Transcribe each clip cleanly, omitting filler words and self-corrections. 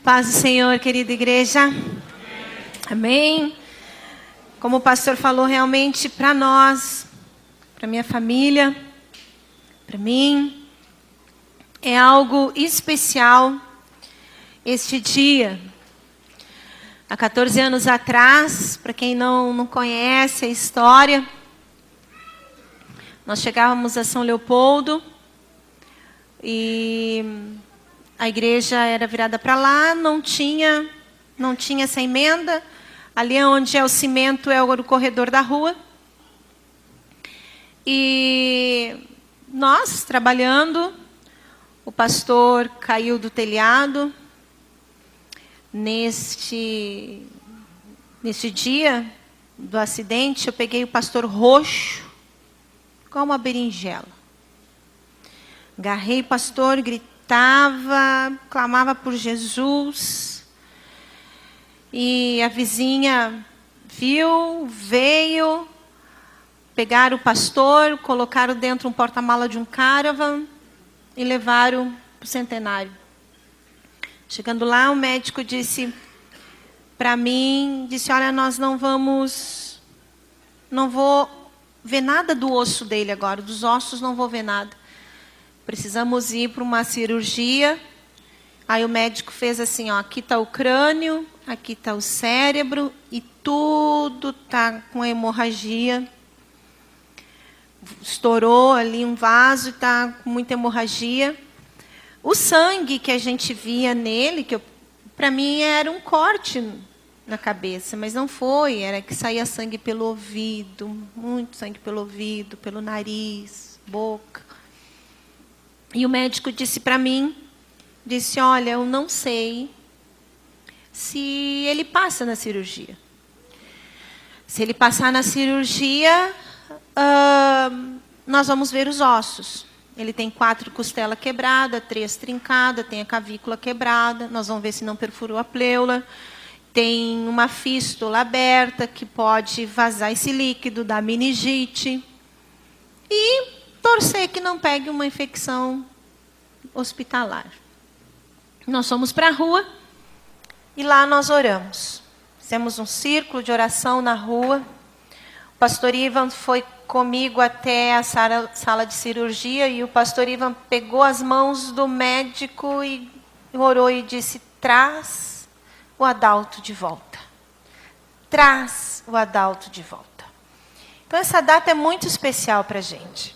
Paz do Senhor, querida igreja. Amém. Como o pastor falou, realmente para nós, para minha família, para mim, é algo especial este dia. Há 14 anos atrás, para quem não conhece a história, nós chegávamos a São Leopoldo e a igreja era virada para lá, não tinha essa emenda. Ali onde é o cimento é o corredor da rua. E nós trabalhando, o pastor caiu do telhado. Neste dia do acidente, eu peguei o pastor roxo, igual uma berinjela. Agarrei o pastor, gritava, clamava por Jesus. E a vizinha viu, veio, pegaram o pastor, colocaram dentro um porta-mala de um caravan e levaram para o centenário. Chegando lá, o médico disse para mim, olha, nós não vou ver nada do osso dele agora, dos ossos não vou ver nada. Precisamos ir para uma cirurgia. Aí o médico fez assim, ó, aqui está o crânio, aqui está o cérebro e tudo está com hemorragia. Estourou ali um vaso e está com muita hemorragia. O sangue que a gente via nele, que para mim era um corte na cabeça, mas não foi, era que saía sangue pelo ouvido, muito sangue pelo ouvido, pelo nariz, boca. E o médico disse para mim, olha, eu não sei se ele passa na cirurgia. Se ele passar na cirurgia, nós vamos ver os ossos. Ele tem 4 costelas quebradas, 3 trincadas, tem a cavícula quebrada. Nós vamos ver se não perfurou a pleura. Tem uma fístula aberta que pode vazar esse líquido, dar meningite. E torcer que não pegue uma infecção hospitalar. Nós fomos para a rua e lá nós oramos. Fizemos um círculo de oração na rua. O pastor Ivan foi comigo até a sala de cirurgia e o pastor Ivan pegou as mãos do médico e orou e disse, traz o Adalto de volta. Traz o Adalto de volta. Então essa data é muito especial para a gente.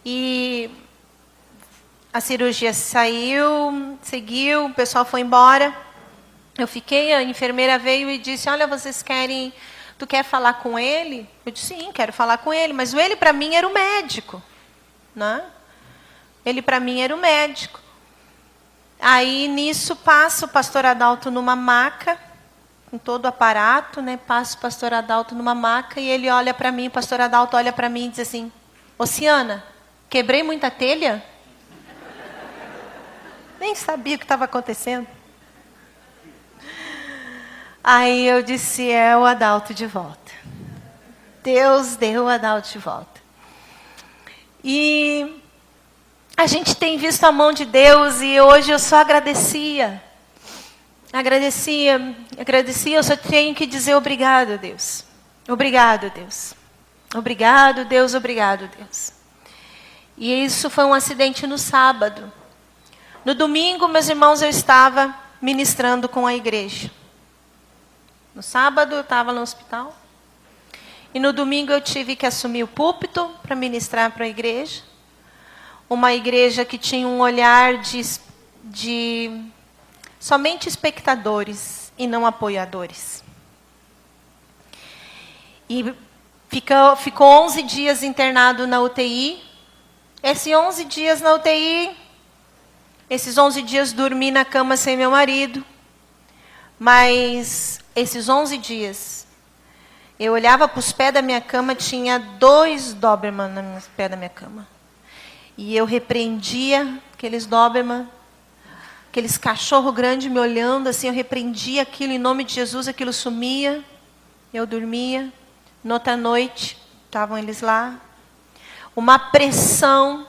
E a cirurgia seguiu, o pessoal foi embora. Eu fiquei, a enfermeira veio e disse, olha, tu quer falar com ele? Eu disse, sim, quero falar com ele. Mas ele, para mim, era o médico. Né? Ele, para mim, era o médico. Aí, nisso, passa o pastor Adalto numa maca, com todo o aparato, né? Passa o pastor Adalto numa maca e ele olha para mim, o pastor Adalto olha para mim e diz assim, Oceana, quebrei muita telha? Nem sabia o que estava acontecendo. Aí eu disse, é o Adalto de volta. Deus deu o Adalto de volta. E a gente tem visto a mão de Deus e hoje eu só agradecia. Eu só tenho que dizer obrigado, Deus. Obrigado, Deus. Obrigado, Deus, obrigado, Deus. E isso foi um acidente no sábado. No domingo, meus irmãos, eu estava ministrando com a igreja. No sábado eu estava no hospital. E no domingo eu tive que assumir o púlpito para ministrar para a igreja. Uma igreja que tinha um olhar de somente espectadores e não apoiadores. E ficou 11 dias internado na UTI. Esses 11 dias na UTI, esses 11 dias dormi na cama sem meu marido. Mas esses 11 dias, eu olhava para os pés da minha cama, tinha 2 Doberman nos pés da minha cama. E eu repreendia aqueles Doberman, aqueles cachorro grande me olhando, assim, eu repreendia aquilo em nome de Jesus, aquilo sumia, eu dormia. Noutra noite, estavam eles lá. Uma pressão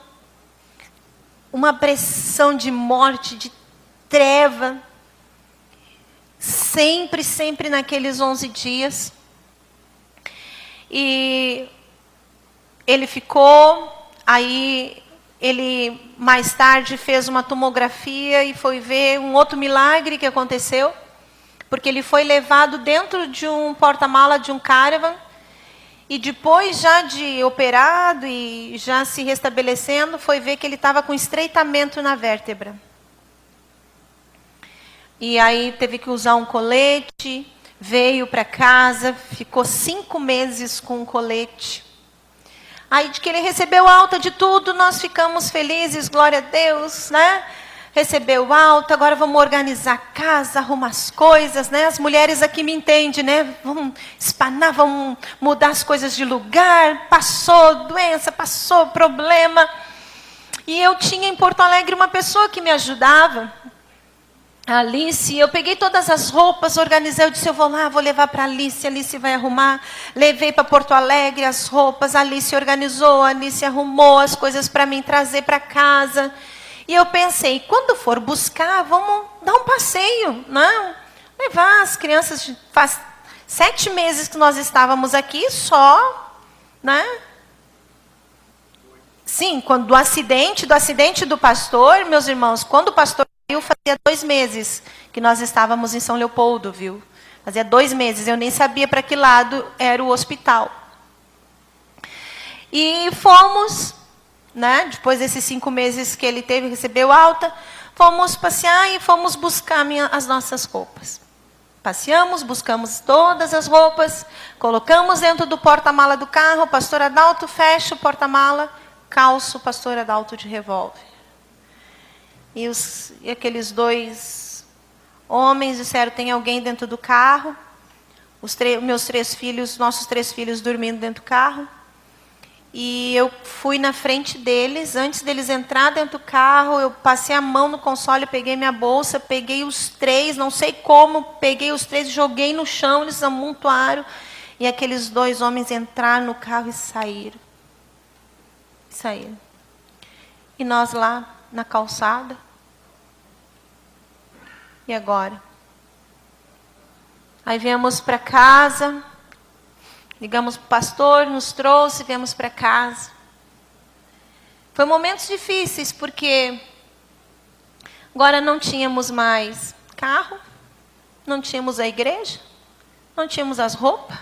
de morte, de treva. sempre, sempre naqueles 11 dias. E ele ficou, aí ele mais tarde fez uma tomografia e foi ver um outro milagre que aconteceu, porque ele foi levado dentro de um porta-mala de um caravan, e depois já de operado e já se restabelecendo, foi ver que ele estava com estreitamento na vértebra. E aí teve que usar um colete, veio para casa, ficou 5 meses com um colete. Aí de que ele recebeu alta de tudo, nós ficamos felizes, glória a Deus, né? Recebeu alta, agora vamos organizar a casa, arrumar as coisas, né? As mulheres aqui me entendem, né? Vamos espanar, vamos mudar as coisas de lugar. Passou doença, passou problema. E eu tinha em Porto Alegre uma pessoa que me ajudava, a Alice. Eu peguei todas as roupas, organizei, eu disse, eu vou lá, vou levar para a Alice vai arrumar. Levei para Porto Alegre as roupas, a Alice organizou, a Alice arrumou as coisas para mim trazer para casa. E eu pensei, quando for buscar, vamos dar um passeio, não? Levar as crianças, faz 7 meses que nós estávamos aqui só, né? Sim, quando do acidente do pastor, meus irmãos, quando o pastor saiu, fazia 2 meses que nós estávamos em São Leopoldo, viu? Fazia 2 meses, eu nem sabia para que lado era o hospital. E fomos, né? Depois desses 5 meses que ele teve, recebeu alta, fomos passear e fomos buscar as nossas roupas. Passeamos, buscamos todas as roupas, colocamos dentro do porta-mala do carro, o pastor Adalto fecha o porta-mala, calça o pastor Adalto de revólver. E aqueles 2 homens disseram, tem alguém dentro do carro? Meus 3 filhos, nossos 3 filhos dormindo dentro do carro. E eu fui na frente deles, antes deles entrar dentro do carro, eu passei a mão no console, peguei minha bolsa, peguei os 3, não sei como, peguei os 3, joguei no chão, eles amontoaram, e aqueles 2 homens entraram no carro e saíram. E nós lá na calçada. E agora? Aí viemos para casa, ligamos para o pastor, nos trouxe, viemos para casa. Foi momentos difíceis, porque agora não tínhamos mais carro, não tínhamos a igreja, não tínhamos as roupas,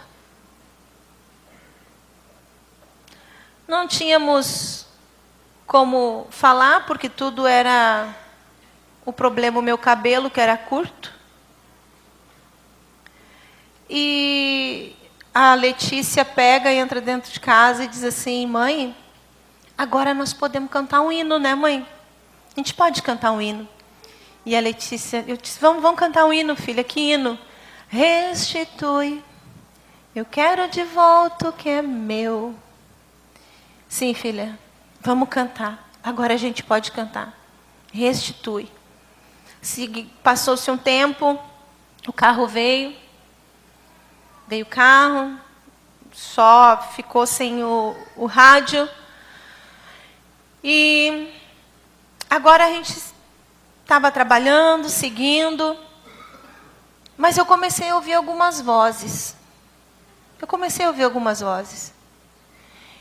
não tínhamos como falar, porque tudo era o problema, o meu cabelo, que era curto. E a Letícia pega e entra dentro de casa e diz assim, mãe, agora nós podemos cantar um hino, né, mãe? A gente pode cantar um hino. E a Letícia, eu disse, vamos cantar um hino, filha, que hino? Restitui, eu quero de volta o que é meu. Sim, filha, vamos cantar. Agora a gente pode cantar. Restitui. Passou-se um tempo, o carro veio o carro, só ficou sem o rádio. E agora a gente estava trabalhando, seguindo, mas eu comecei a ouvir algumas vozes.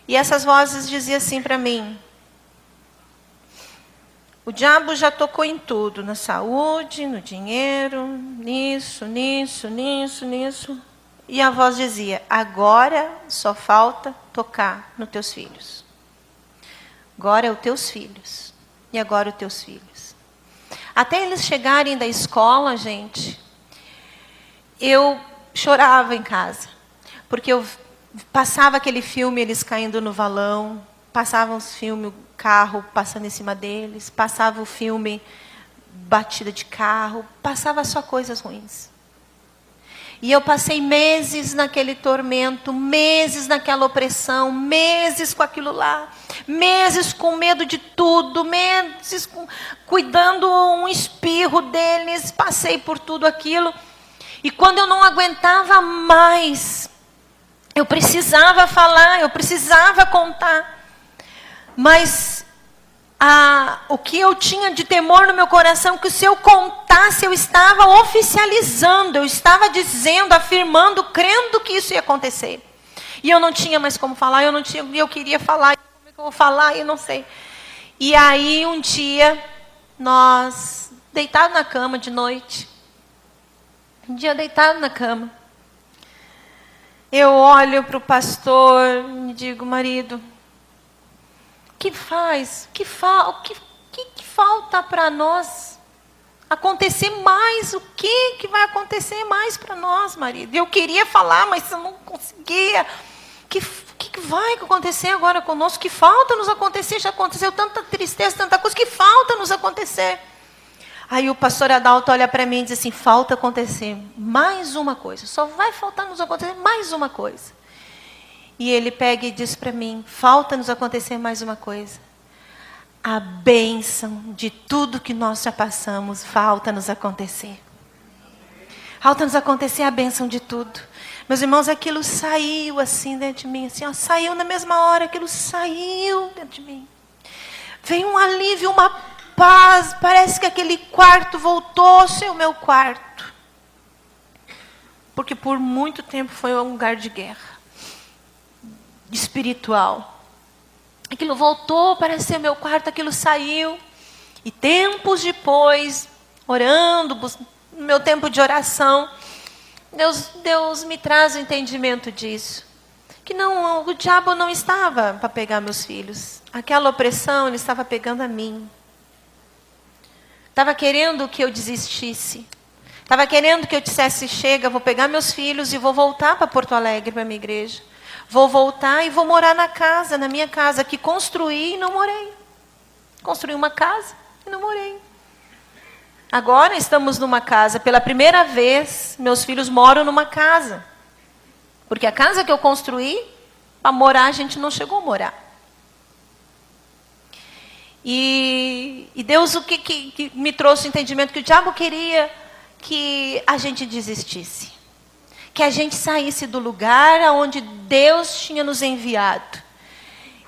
E essas vozes diziam assim para mim, o diabo já tocou em tudo, na saúde, no dinheiro, nisso. E a voz dizia, agora só falta tocar nos teus filhos. Agora é os teus filhos. E agora os teus filhos. Até eles chegarem da escola, gente, eu chorava em casa. Porque eu passava aquele filme, eles caindo no valão, passava os filmes, o carro passando em cima deles, passava o filme, batida de carro, passava só coisas ruins. E eu passei meses naquele tormento, meses naquela opressão, meses com aquilo lá, meses com medo de tudo, meses cuidando um espirro deles, passei por tudo aquilo. E quando eu não aguentava mais, eu precisava falar, eu precisava contar. Mas o que eu tinha de temor no meu coração, que se eu contasse, eu estava oficializando, eu estava dizendo, afirmando, crendo que isso ia acontecer. E eu não tinha mais como falar, eu queria falar, como é que eu vou falar, eu não sei. E aí um dia, nós, deitados na cama de noite, deitado na cama, eu olho para o pastor e digo, marido, que falta para nós acontecer mais? O que vai acontecer mais para nós, marido? Eu queria falar, mas eu não conseguia. Que vai acontecer agora conosco? Que falta nos acontecer? Já aconteceu tanta tristeza, tanta coisa, que falta nos acontecer? Aí o pastor Adalto olha para mim e diz assim, falta acontecer mais uma coisa. Só vai faltar nos acontecer mais uma coisa. E ele pega e diz para mim, falta nos acontecer mais uma coisa. A bênção de tudo que nós já passamos, falta nos acontecer. Falta nos acontecer a bênção de tudo. Meus irmãos, aquilo saiu assim dentro de mim, assim, ó, saiu na mesma hora, aquilo saiu dentro de mim. Veio um alívio, uma paz, parece que aquele quarto voltou a ser o meu quarto. Porque por muito tempo foi um lugar de guerra espiritual. Aquilo voltou para ser meu quarto, aquilo saiu. E tempos depois, orando, no meu tempo de oração, Deus me traz o entendimento disso. Que não, o diabo não estava para pegar meus filhos. Aquela opressão, ele estava pegando a mim. Estava querendo que eu desistisse. Estava querendo que eu dissesse, chega, vou pegar meus filhos e vou voltar para Porto Alegre, para a minha igreja. Vou voltar e vou morar na minha casa, que construí e não morei. Construí uma casa e não morei. Agora estamos numa casa, pela primeira vez, meus filhos moram numa casa. Porque a casa que eu construí, para morar, a gente não chegou a morar. E Deus o que me trouxe o entendimento que o diabo queria que a gente desistisse. Que a gente saísse do lugar aonde Deus tinha nos enviado.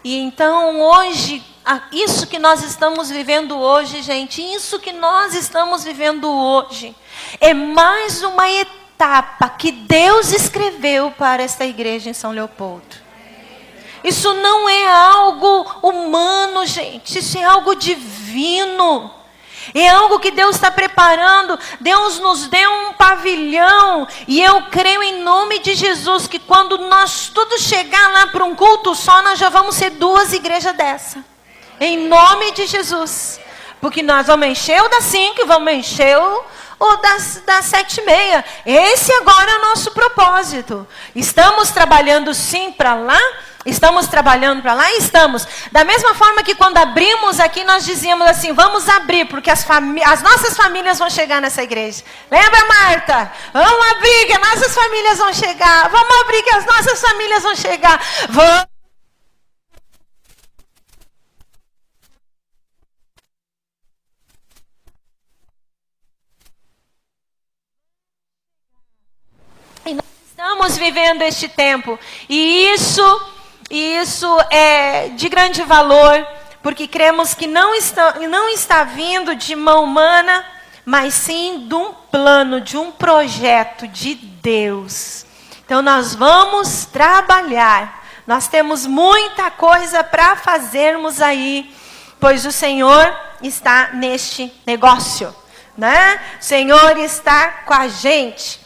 E então hoje, isso que nós estamos vivendo hoje, gente, isso que nós estamos vivendo hoje, é mais uma etapa que Deus escreveu para esta igreja em São Leopoldo. Isso não é algo humano, gente, isso é algo divino. É algo que Deus está preparando. Deus nos deu um pavilhão. E eu creio em nome de Jesus que quando nós tudo chegar lá para um culto só, nós já vamos ser 2 igrejas dessa. Em nome de Jesus. Porque nós vamos encher o das 5 e vamos encher o das 7:30. Esse agora é o nosso propósito. Estamos trabalhando sim para lá. Estamos trabalhando para lá? Estamos. Da mesma forma que quando abrimos aqui, nós dizíamos assim, vamos abrir, porque as nossas famílias vão chegar nessa igreja. Lembra, Marta? Vamos abrir, que as nossas famílias vão chegar. Vamos abrir, que as nossas famílias vão chegar. Vamos. E nós estamos vivendo este tempo. E isso é de grande valor, porque cremos que não está vindo de mão humana, mas sim de um plano, de um projeto de Deus. Então nós vamos trabalhar. Nós temos muita coisa para fazermos aí, pois o Senhor está neste negócio, né? O Senhor está com a gente.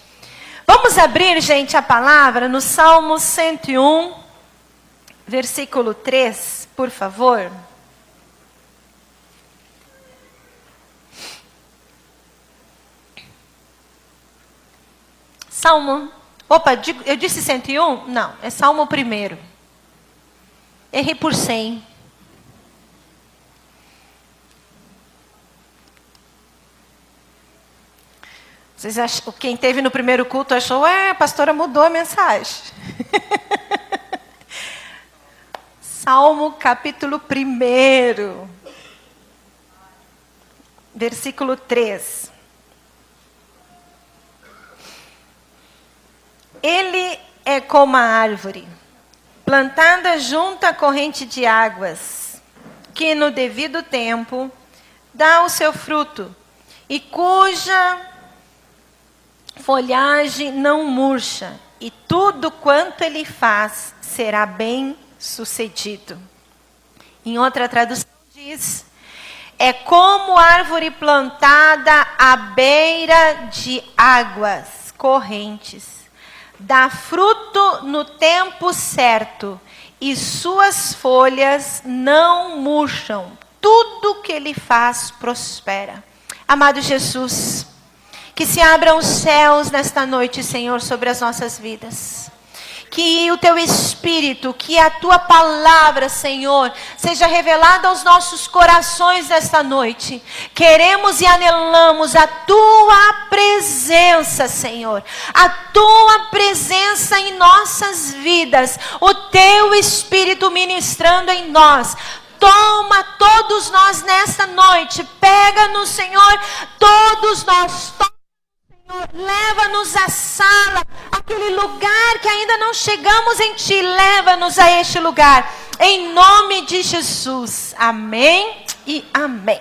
Vamos abrir, gente, a palavra no Salmo 101. Versículo 3, por favor. Salmo. Opa, eu disse 101? Não, é Salmo 1. Errei por 100. Vocês acham, quem esteve no primeiro culto achou, a pastora mudou a mensagem. Salmo capítulo 1, versículo 3. Ele é como a árvore, plantada junto à corrente de águas. que no devido tempo dá o seu fruto, e cuja folhagem não murcha, e tudo quanto ele faz será bem sucedido. Em outra tradução diz: é como árvore plantada à beira de águas correntes, dá fruto no tempo certo, e suas folhas não murcham. Tudo que ele faz prospera. Amado Jesus, que se abram os céus nesta noite, Senhor, sobre as nossas vidas. Que o teu Espírito, que a tua palavra, Senhor, seja revelada aos nossos corações nesta noite. Queremos e anelamos a tua presença, Senhor. A tua presença em nossas vidas. O teu Espírito ministrando em nós. Toma todos nós nesta noite. Pega-nos, Senhor, todos nós. Senhor, leva-nos à sala, aquele lugar que ainda não chegamos em Ti. Leva-nos a este lugar. Em nome de Jesus. Amém e amém.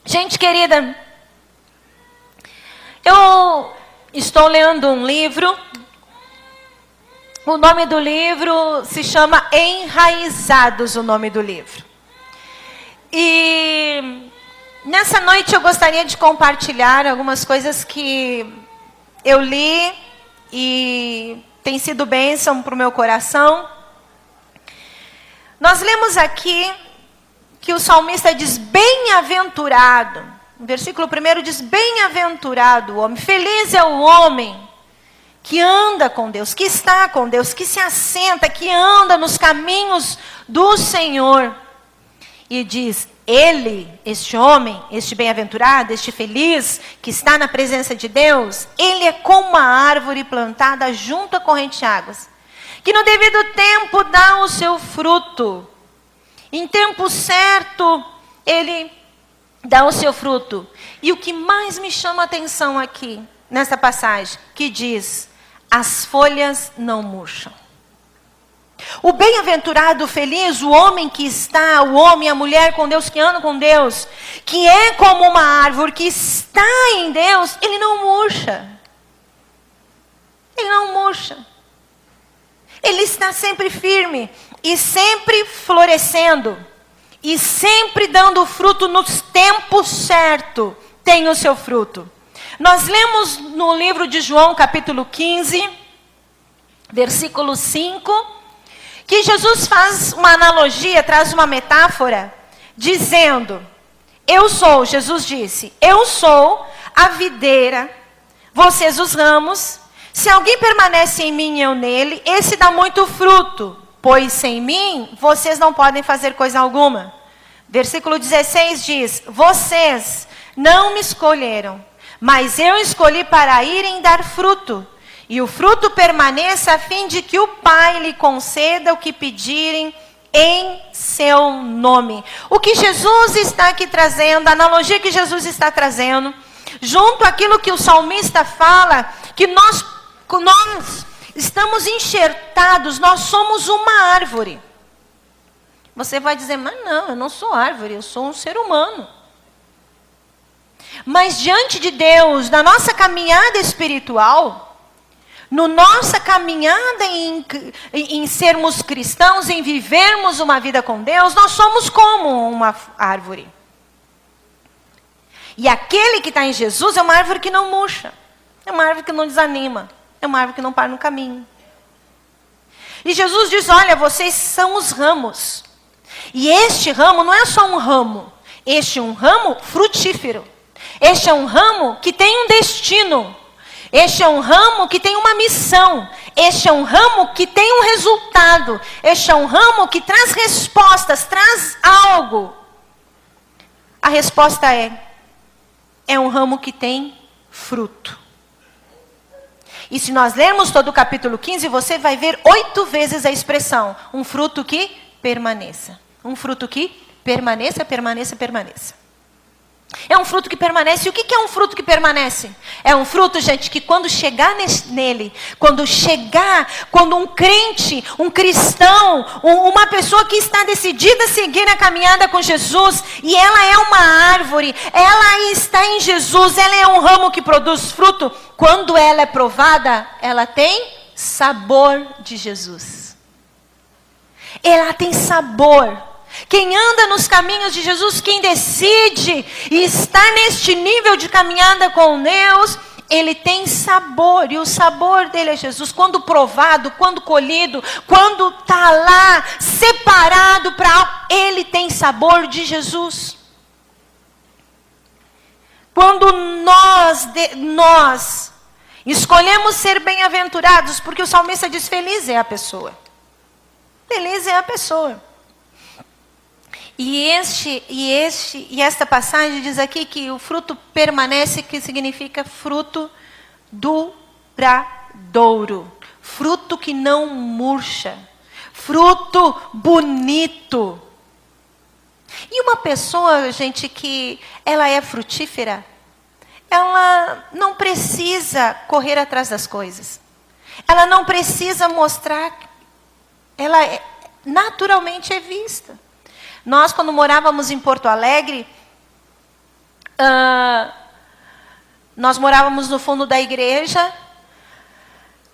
Gente querida, eu estou lendo um livro. O nome do livro se chama Enraizados, o nome do livro. E nessa noite eu gostaria de compartilhar algumas coisas que eu li e tem sido bênção para o meu coração. Nós lemos aqui que o salmista diz: bem-aventurado. O versículo 1 diz: bem-aventurado o homem. Feliz é o homem que anda com Deus, que está com Deus, que se assenta, que anda nos caminhos do Senhor. E diz: ele, este homem, este bem-aventurado, este feliz, que está na presença de Deus, ele é como uma árvore plantada junto à corrente de águas, que no devido tempo dá o seu fruto. Em tempo certo, ele dá o seu fruto. E o que mais me chama a atenção aqui, nessa passagem, que diz: as folhas não murcham. O bem-aventurado, feliz, o homem que está, o homem, a mulher com Deus, que anda com Deus, que é como uma árvore que está em Deus, ele não murcha. Ele não murcha. Ele está sempre firme e sempre florescendo e sempre dando fruto no tempo certo. Tem o seu fruto. Nós lemos no livro de João, capítulo 15, versículo 5, que Jesus faz uma analogia, traz uma metáfora, dizendo: Jesus disse, eu sou a videira, vocês os ramos. Se alguém permanece em mim e eu nele, esse dá muito fruto, pois sem mim vocês não podem fazer coisa alguma. Versículo 16 diz: vocês não me escolheram, mas eu escolhi para irem dar fruto, e o fruto permaneça, a fim de que o Pai lhe conceda o que pedirem em seu nome. O que Jesus está aqui trazendo, a analogia que Jesus está trazendo, junto àquilo que o salmista fala, que nós estamos enxertados, nós somos uma árvore. Você vai dizer: mas não, eu não sou árvore, eu sou um ser humano. Mas diante de Deus, na nossa caminhada espiritual, na nossa caminhada em sermos cristãos, em vivermos uma vida com Deus, nós somos como uma árvore. E aquele que está em Jesus é uma árvore que não murcha, é uma árvore que não desanima, é uma árvore que não para no caminho. E Jesus diz: olha, vocês são os ramos. E este ramo não é só um ramo, este é um ramo frutífero. Este é um ramo que tem um destino. Este é um ramo que tem uma missão. Este é um ramo que tem um resultado. Este é um ramo que traz respostas, traz algo. A resposta é um ramo que tem fruto. E se nós lermos todo o capítulo 15, você vai ver 8 vezes a expressão: um fruto que permaneça. Um fruto que permaneça, permaneça, permaneça. É um fruto que permanece. E o que é um fruto que permanece? É um fruto, gente, que quando chegar nele, quando um crente, um cristão, uma pessoa que está decidida a seguir a caminhada com Jesus, e ela é uma árvore, ela está em Jesus, ela é um ramo que produz fruto, quando ela é provada, ela tem sabor de Jesus. Ela tem sabor. Quem anda nos caminhos de Jesus, quem decide e está neste nível de caminhada com Deus, ele tem sabor, e o sabor dele é Jesus. Quando provado, quando colhido, quando está lá, separado para ele tem sabor de Jesus. Quando nós escolhemos ser bem-aventurados, porque o salmista diz, feliz é a pessoa. Feliz é a pessoa. E esta passagem diz aqui que o fruto permanece, que significa fruto duradouro. Fruto que não murcha. Fruto bonito. E uma pessoa, gente, que ela é frutífera, ela não precisa correr atrás das coisas. Ela não precisa mostrar. Ela naturalmente é vista. Nós, quando morávamos em Porto Alegre, nós morávamos no fundo da igreja,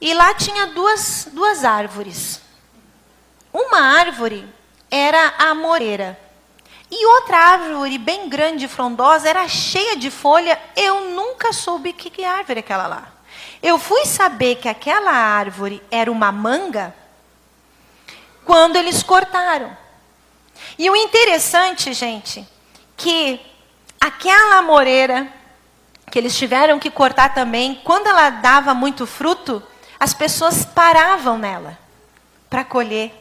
e lá tinha duas árvores. Uma árvore era a amoreira, e outra árvore bem grande e frondosa, era cheia de folha. Eu nunca soube que árvore é aquela lá. Eu fui saber que aquela árvore era uma manga quando eles cortaram. E o interessante, gente, que aquela amoreira, que eles tiveram que cortar também, quando ela dava muito fruto, as pessoas paravam nela para colher.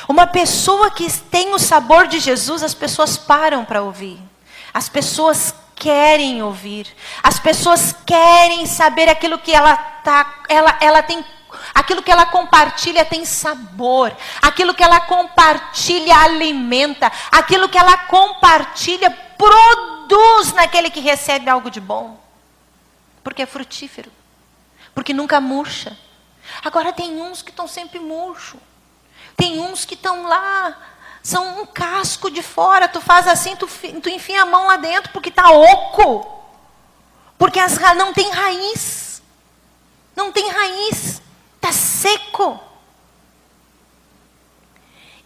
Uma pessoa que tem o sabor de Jesus, as pessoas param para ouvir. As pessoas querem ouvir. As pessoas querem saber aquilo que ela tem. Aquilo que ela compartilha tem sabor. Aquilo que ela compartilha alimenta. Aquilo que ela compartilha produz naquele que recebe algo de bom. Porque é frutífero. Porque nunca murcha. Agora tem uns que estão sempre murcho. Tem uns que estão lá, são um casco de fora. Tu faz assim, tu enfia a mão lá dentro porque está oco. Porque não tem raiz. Não tem raiz. Está seco.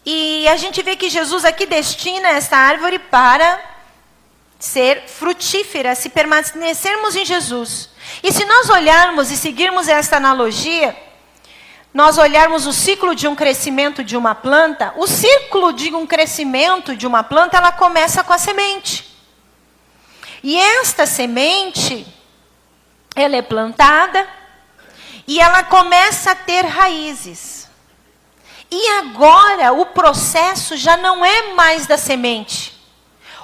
E a gente vê que Jesus aqui destina essa árvore para ser frutífera, se permanecermos em Jesus. E se nós olharmos e seguirmos esta analogia, nós olharmos o ciclo de um crescimento de uma planta, o ciclo de um crescimento de uma planta, ela começa com a semente. E esta semente, ela é plantada, e ela começa a ter raízes. E agora o processo já não é mais da semente.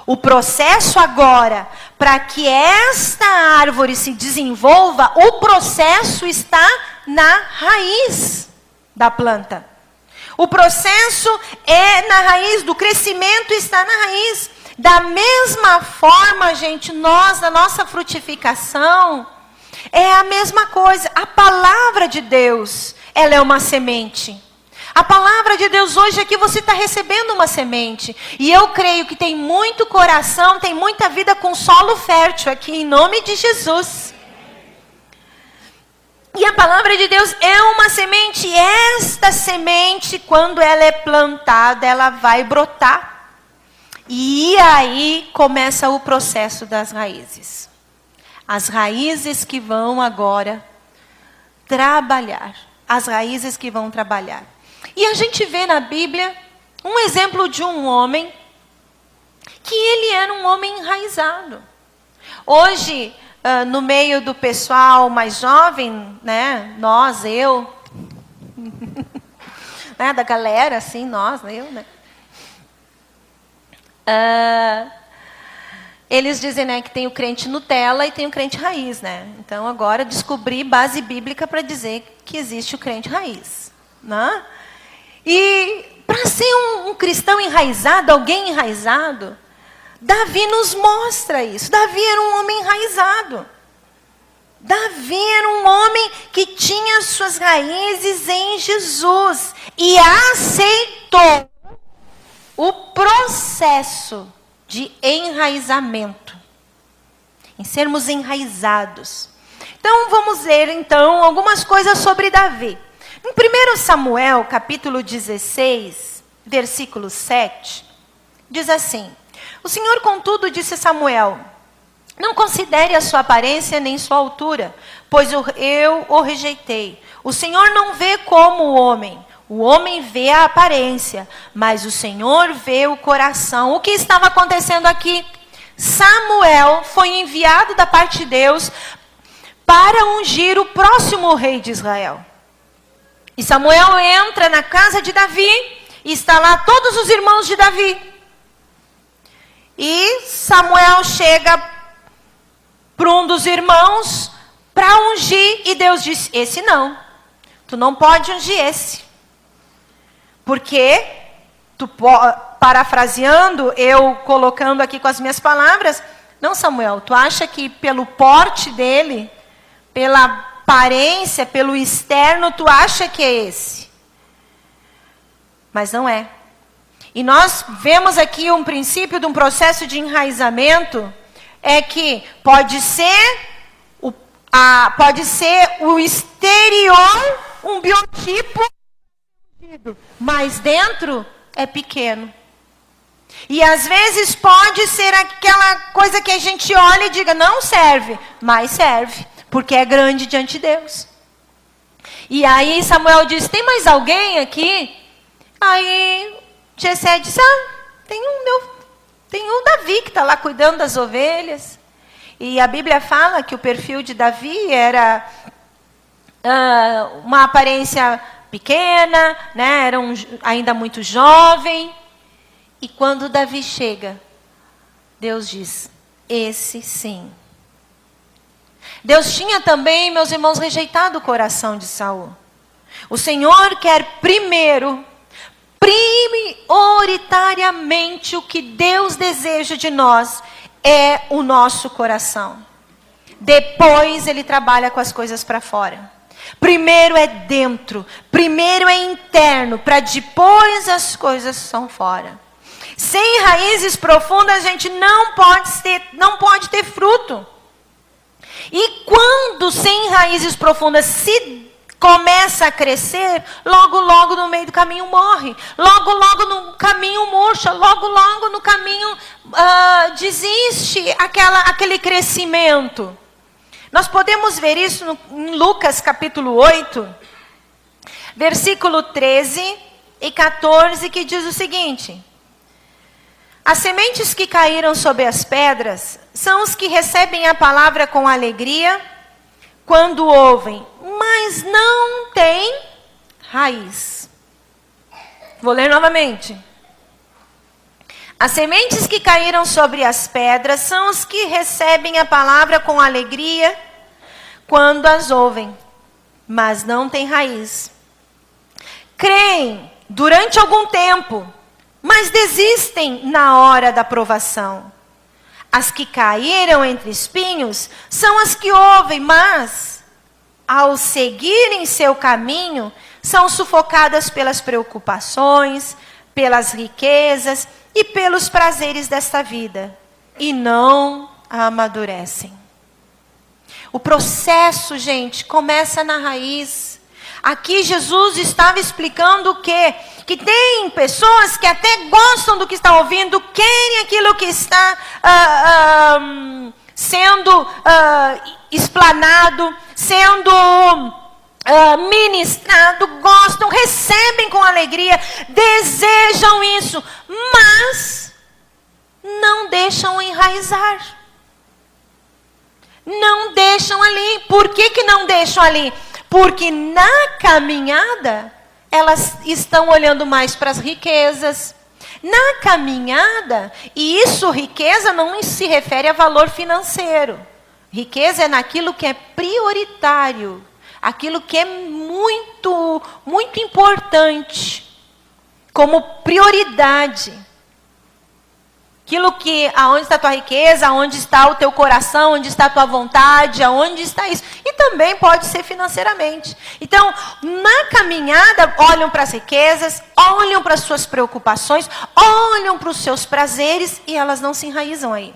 O processo agora, para que esta árvore se desenvolva, o processo está na raiz da planta. O processo é na raiz, do crescimento está na raiz. Da mesma forma, gente, nós, na nossa frutificação, é a mesma coisa. A palavra de Deus, ela é uma semente. A palavra de Deus hoje aqui, você está recebendo uma semente. E eu creio que tem muito coração, tem muita vida com solo fértil aqui, em nome de Jesus. E a palavra de Deus é uma semente. E esta semente, quando ela é plantada, ela vai brotar. E aí começa o processo das raízes. As raízes que vão agora trabalhar. As raízes que vão trabalhar. E a gente vê na Bíblia um exemplo de um homem que ele era um homem enraizado. Hoje, no meio do pessoal mais jovem, né, nós, eu, né, da galera, assim, nós, eu, né, eles dizem, né, que tem o crente Nutella e tem o crente raiz, né? Então agora descobri base bíblica para dizer que existe o crente raiz, né? E para ser um cristão enraizado, alguém enraizado, Davi nos mostra isso. Davi era um homem enraizado. Davi era um homem que tinha suas raízes em Jesus e aceitou o processo de enraizamento, em sermos enraizados. Então vamos ler então algumas coisas sobre Davi. Em 1 Samuel, capítulo 16, versículo 7, diz assim: o Senhor, contudo, disse a Samuel: não considere a sua aparência nem sua altura, pois eu o rejeitei. O Senhor não vê como o homem vê a aparência, mas o Senhor vê o coração. O que estava acontecendo aqui? Samuel foi enviado da parte de Deus para ungir o próximo rei de Israel. E Samuel entra na casa de Davi, e está lá todos os irmãos de Davi. E Samuel chega para um dos irmãos para ungir, e Deus disse: esse não, tu não pode ungir esse. Porque, parafraseando, eu colocando aqui com as minhas palavras, não, Samuel, tu acha que pelo porte dele, pela aparência, pelo externo, tu acha que é esse? Mas não é. E nós vemos aqui um princípio de um processo de enraizamento, é que pode ser o exterior um biotipo, mas dentro é pequeno. E às vezes pode ser aquela coisa que a gente olha e diga, não serve, mas serve, porque é grande diante de Deus. E aí Samuel diz, tem mais alguém aqui? Aí Jessé diz, tem um Davi que está lá cuidando das ovelhas. E a Bíblia fala que o perfil de Davi era uma aparência pequena, né? Era ainda muito jovem. E quando Davi chega, Deus diz, esse sim. Deus tinha também, meus irmãos, rejeitado o coração de Saul. O Senhor quer prioritariamente, o que Deus deseja de nós é o nosso coração. Depois Ele trabalha com as coisas para fora. Primeiro é dentro, primeiro é interno, para depois as coisas são fora. Sem raízes profundas, a gente não pode ter fruto. E quando sem raízes profundas se começa a crescer, logo no meio do caminho morre. Logo no caminho murcha. Logo no caminho desiste aquele crescimento. Nós podemos ver isso em Lucas capítulo 8, versículo 13 e 14, que diz o seguinte: as sementes que caíram sobre as pedras são os que recebem a palavra com alegria quando ouvem, mas não têm raiz. Vou ler novamente. As sementes que caíram sobre as pedras são os que recebem a palavra com alegria quando as ouvem, mas não têm raiz. Creem durante algum tempo, mas desistem na hora da provação. As que caíram entre espinhos são as que ouvem, mas, ao seguirem seu caminho, são sufocadas pelas preocupações, pelas riquezas e pelos prazeres desta vida, e não amadurecem. O processo, gente, começa na raiz. Aqui Jesus estava explicando o quê? Que tem pessoas que até gostam do que está ouvindo, querem aquilo que está sendo explanado, sendo ministrado, gostam, recebem com alegria, desejam isso, mas não deixam enraizar. Não deixam ali. Por que não deixam ali? Porque na caminhada, elas estão olhando mais para as riquezas. Na caminhada, e isso, riqueza, não se refere a valor financeiro. Riqueza é naquilo que é prioritário. Aquilo que é muito, muito importante. Como prioridade. Aonde está a tua riqueza, aonde está o teu coração, onde está a tua vontade, aonde está isso. E também pode ser financeiramente. Então, na caminhada, olham para as riquezas, olham para as suas preocupações, olham para os seus prazeres e elas não se enraizam aí.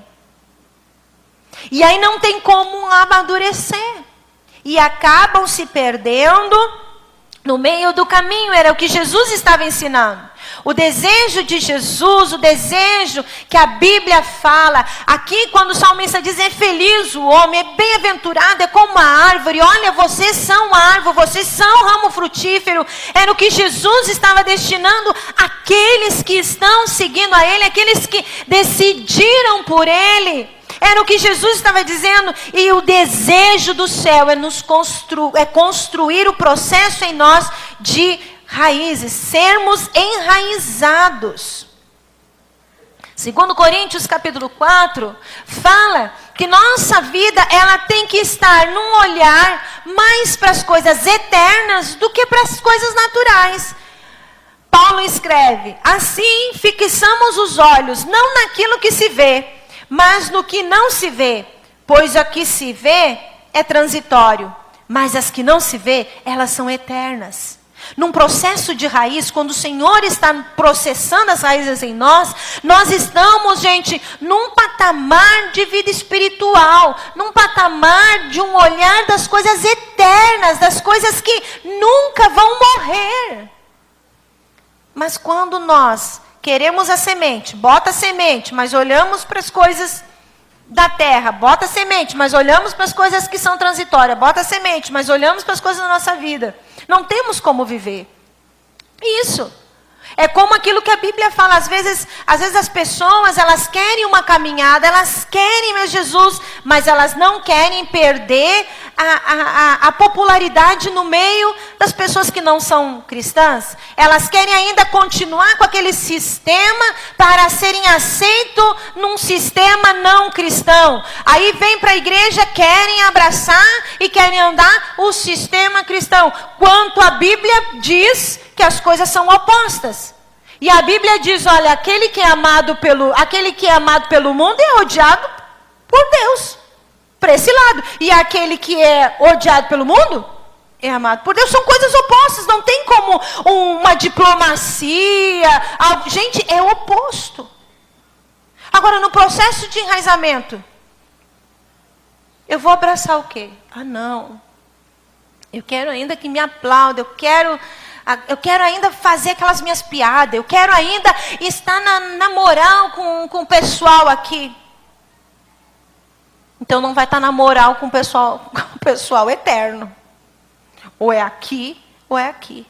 E aí não tem como amadurecer. E acabam se perdendo no meio do caminho. Era o que Jesus estava ensinando. O desejo de Jesus, o desejo que a Bíblia fala. Aqui quando o salmista diz, é feliz o homem, é bem-aventurado, é como uma árvore. Olha, vocês são árvore, vocês são ramo frutífero. Era o que Jesus estava destinando àqueles que estão seguindo a Ele, aqueles que decidiram por Ele. Era o que Jesus estava dizendo. E o desejo do céu é construir o processo em nós de raízes, sermos enraizados. 2 Coríntios capítulo 4 fala que nossa vida ela tem que estar num olhar mais para as coisas eternas do que para as coisas naturais. Paulo escreve, assim fixamos os olhos não naquilo que se vê, mas no que não se vê, pois o que se vê é transitório, mas as que não se vê, elas são eternas. Num processo de raiz, quando o Senhor está processando as raízes em nós, nós estamos, gente, num patamar de vida espiritual, num patamar de um olhar das coisas eternas, das coisas que nunca vão morrer. Mas quando nós queremos a semente, bota a semente, mas olhamos para as coisas da terra, bota a semente, mas olhamos para as coisas que são transitórias, bota a semente, mas olhamos para as coisas da nossa vida. Não temos como viver. Isso. É como aquilo que a Bíblia fala. Às vezes as pessoas, elas querem uma caminhada, elas querem ver Jesus, mas elas não querem perder a popularidade no meio das pessoas que não são cristãs. Elas querem ainda continuar com aquele sistema para serem aceitos num sistema não cristão. Aí vem para a igreja, querem abraçar e querem andar o sistema cristão. Quanto a Bíblia diz que as coisas são opostas. E a Bíblia diz, olha, aquele que é amado pelo mundo é odiado por Deus. Para esse lado. E aquele que é odiado pelo mundo é amado por Deus. São coisas opostas. Não tem como uma diplomacia. Gente, é oposto. Agora, no processo de enraizamento, eu vou abraçar o quê? Ah, não. Eu quero ainda que me aplaudem. Eu quero ainda fazer aquelas minhas piadas. Eu quero ainda estar na moral com o pessoal aqui. Então não vai estar na moral com o pessoal eterno. Ou é aqui, ou é aqui.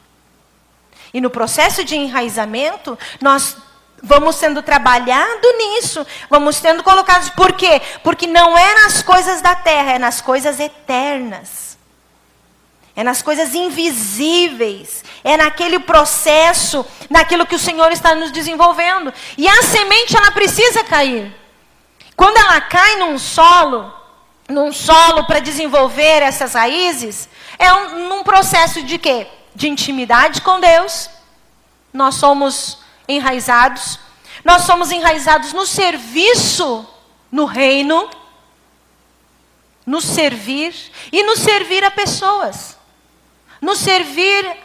E no processo de enraizamento, nós vamos sendo trabalhados nisso. Vamos sendo colocados. Por quê? Porque não é nas coisas da terra, é nas coisas eternas. É nas coisas invisíveis. É naquele processo, naquilo que o Senhor está nos desenvolvendo. E a semente, ela precisa cair. Quando ela cai num solo para desenvolver essas raízes, é num processo de quê? De intimidade com Deus. Nós somos enraizados. Nós somos enraizados no serviço, no reino. No servir. E no servir a pessoas. No servir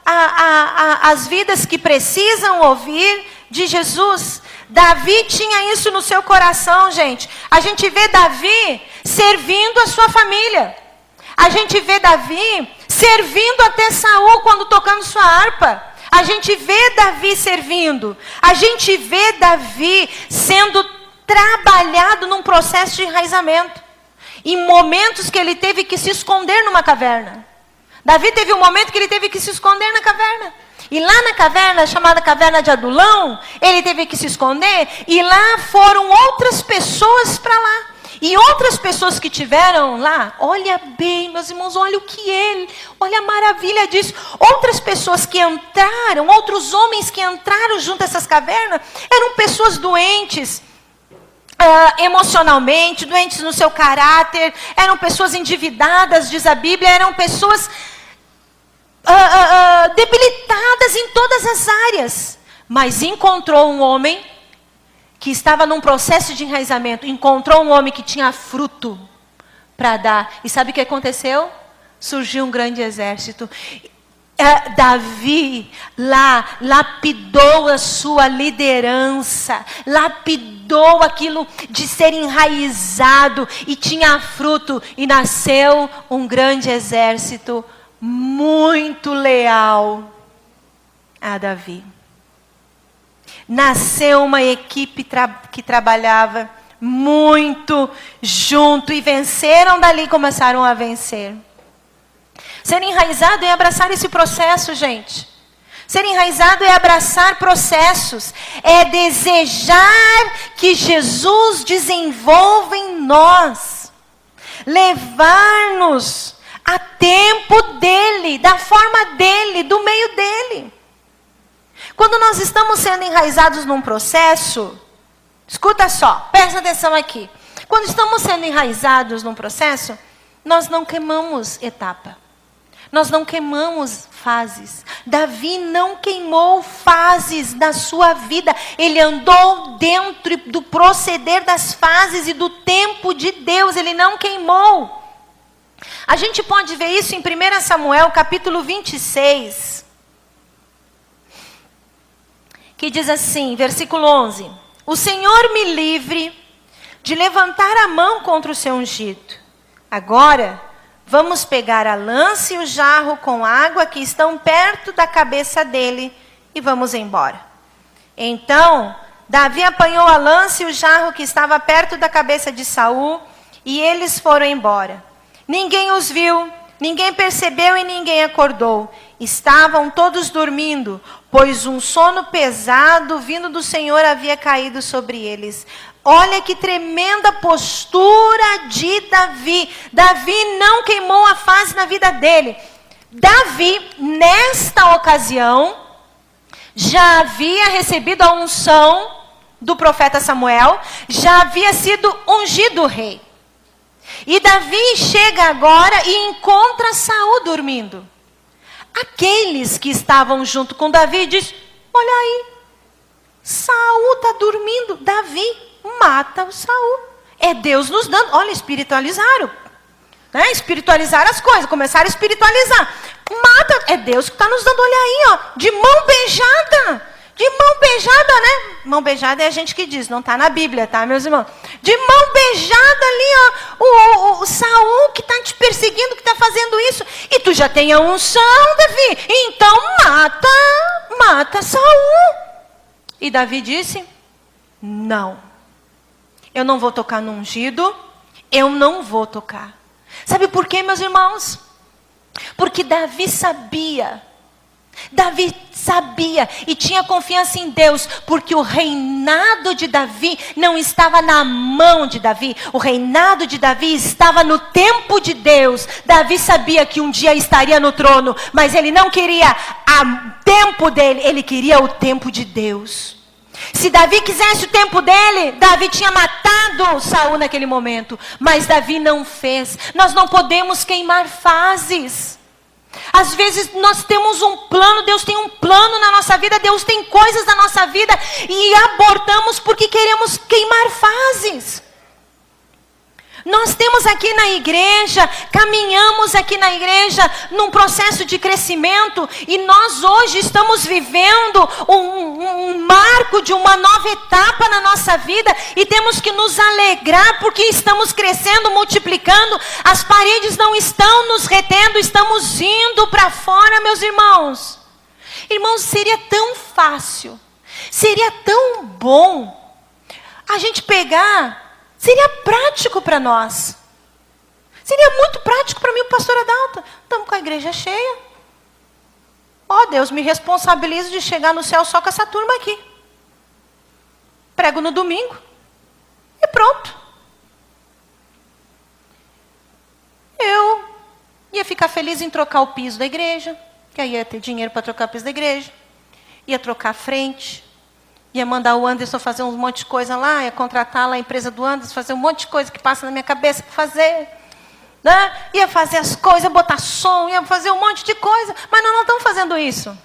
as vidas que precisam ouvir de Jesus. Davi tinha isso no seu coração, gente. A gente vê Davi servindo a sua família. A gente vê Davi servindo até Saul quando tocando sua harpa. A gente vê Davi servindo. A gente vê Davi sendo trabalhado num processo de enraizamento. Em momentos que ele teve que se esconder numa caverna. Davi teve um momento que ele teve que se esconder na caverna. E lá na caverna, chamada caverna de Adulão, ele teve que se esconder. E lá foram outras pessoas para lá. E outras pessoas que tiveram lá, olha bem, meus irmãos, olha olha a maravilha disso. Outras pessoas que entraram, outros homens que entraram junto a essas cavernas, eram pessoas doentes. Emocionalmente, doentes no seu caráter, eram pessoas endividadas, diz a Bíblia, eram pessoas debilitadas em todas as áreas, mas encontrou um homem que estava num processo de enraizamento, encontrou um homem que tinha fruto para dar. E sabe o que aconteceu? Surgiu um grande exército. Davi lá lapidou a sua liderança, lapidou aquilo de ser enraizado e tinha fruto, e nasceu um grande exército muito leal a Davi. Nasceu uma equipe que trabalhava muito junto e venceram dali, começaram a vencer. Ser enraizado é abraçar esse processo, gente. Ser enraizado é abraçar processos. É desejar que Jesus desenvolva em nós. Levar-nos a tempo dele, da forma dele, do meio dele. Quando nós estamos sendo enraizados num processo, escuta só, presta atenção aqui. Quando estamos sendo enraizados num processo, nós não queimamos etapa. Nós não queimamos fases. Davi não queimou fases da sua vida. Ele andou dentro do proceder das fases e do tempo de Deus. Ele não queimou. A gente pode ver isso em 1 Samuel, capítulo 26. Que diz assim, versículo 11. O Senhor me livre de levantar a mão contra o seu ungido. Agora, vamos pegar a lança e o jarro com água que estão perto da cabeça dele e vamos embora. Então, Davi apanhou a lança e o jarro que estava perto da cabeça de Saul e eles foram embora. Ninguém os viu, ninguém percebeu e ninguém acordou. Estavam todos dormindo, pois um sono pesado vindo do Senhor havia caído sobre eles. Olha que tremenda postura de Davi. Davi não queimou a fase na vida dele. Davi, nesta ocasião, já havia recebido a unção do profeta Samuel, já havia sido ungido rei. E Davi chega agora e encontra Saul dormindo. Aqueles que estavam junto com Davi dizem, olha aí, Saul está dormindo, Davi mata o Saul. É Deus nos dando. Olha, espiritualizaram. Né? Espiritualizaram as coisas. Começaram a espiritualizar. Mata. É Deus que está nos dando. Olha aí, ó. De mão beijada. De mão beijada, né? Mão beijada é a gente que diz. Não está na Bíblia, tá, meus irmãos? De mão beijada ali, ó. O Saul que está te perseguindo, que está fazendo isso. E tu já tem a unção, Davi. Então mata Saul. E Davi disse, não. Eu não vou tocar no ungido, eu não vou tocar. Sabe por quê, meus irmãos? Porque Davi sabia e tinha confiança em Deus, porque o reinado de Davi não estava na mão de Davi, o reinado de Davi estava no tempo de Deus. Davi sabia que um dia estaria no trono, mas ele não queria o tempo dele, ele queria o tempo de Deus. Se Davi quisesse o tempo dele, Davi tinha matado Saul naquele momento. Mas Davi não fez. Nós não podemos queimar fases. Às vezes nós temos um plano, Deus tem um plano na nossa vida, Deus tem coisas na nossa vida e abortamos porque queremos queimar fases. Nós temos aqui na igreja, caminhamos aqui na igreja num processo de crescimento e nós hoje estamos vivendo um marco de uma nova etapa na nossa vida e temos que nos alegrar porque estamos crescendo, multiplicando, as paredes não estão nos retendo, estamos indo para fora, meus irmãos. Irmãos, seria tão fácil, seria tão bom a gente pegar... Seria prático para nós. Seria muito prático para mim, o pastor Adalto. Estamos com a igreja cheia. Ó, Deus, me responsabilizo de chegar no céu só com essa turma aqui. Prego no domingo. E pronto. Eu ia ficar feliz em trocar o piso da igreja. Que aí ia ter dinheiro para trocar o piso da igreja. Ia trocar a frente. Ia mandar o Anderson fazer um monte de coisa lá, ia contratar lá a empresa do Anderson, fazer um monte de coisa que passa na minha cabeça para fazer. Né? Ia fazer as coisas, botar som, ia fazer um monte de coisa. Mas nós não estamos fazendo isso.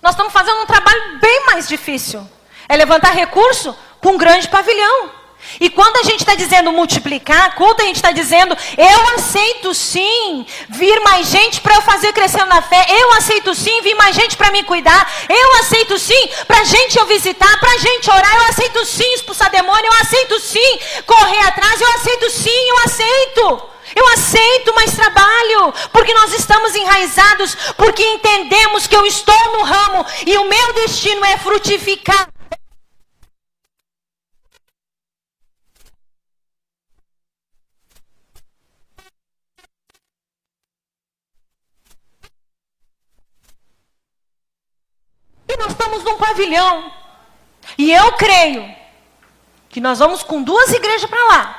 Nós estamos fazendo um trabalho bem mais difícil. É levantar recurso com um grande pavilhão. E quando a gente está dizendo multiplicar culto, a gente está dizendo, eu aceito sim vir mais gente para eu fazer crescendo na fé. Eu aceito sim vir mais gente para me cuidar. Eu aceito sim para gente eu visitar, para gente orar. Eu aceito sim expulsar demônio. Eu aceito sim correr atrás. Eu aceito sim, eu aceito. Eu aceito mais trabalho, porque nós estamos enraizados, porque entendemos que eu estou no ramo e o meu destino é frutificar. E nós estamos num pavilhão. E eu creio que nós vamos com 2 igrejas para lá.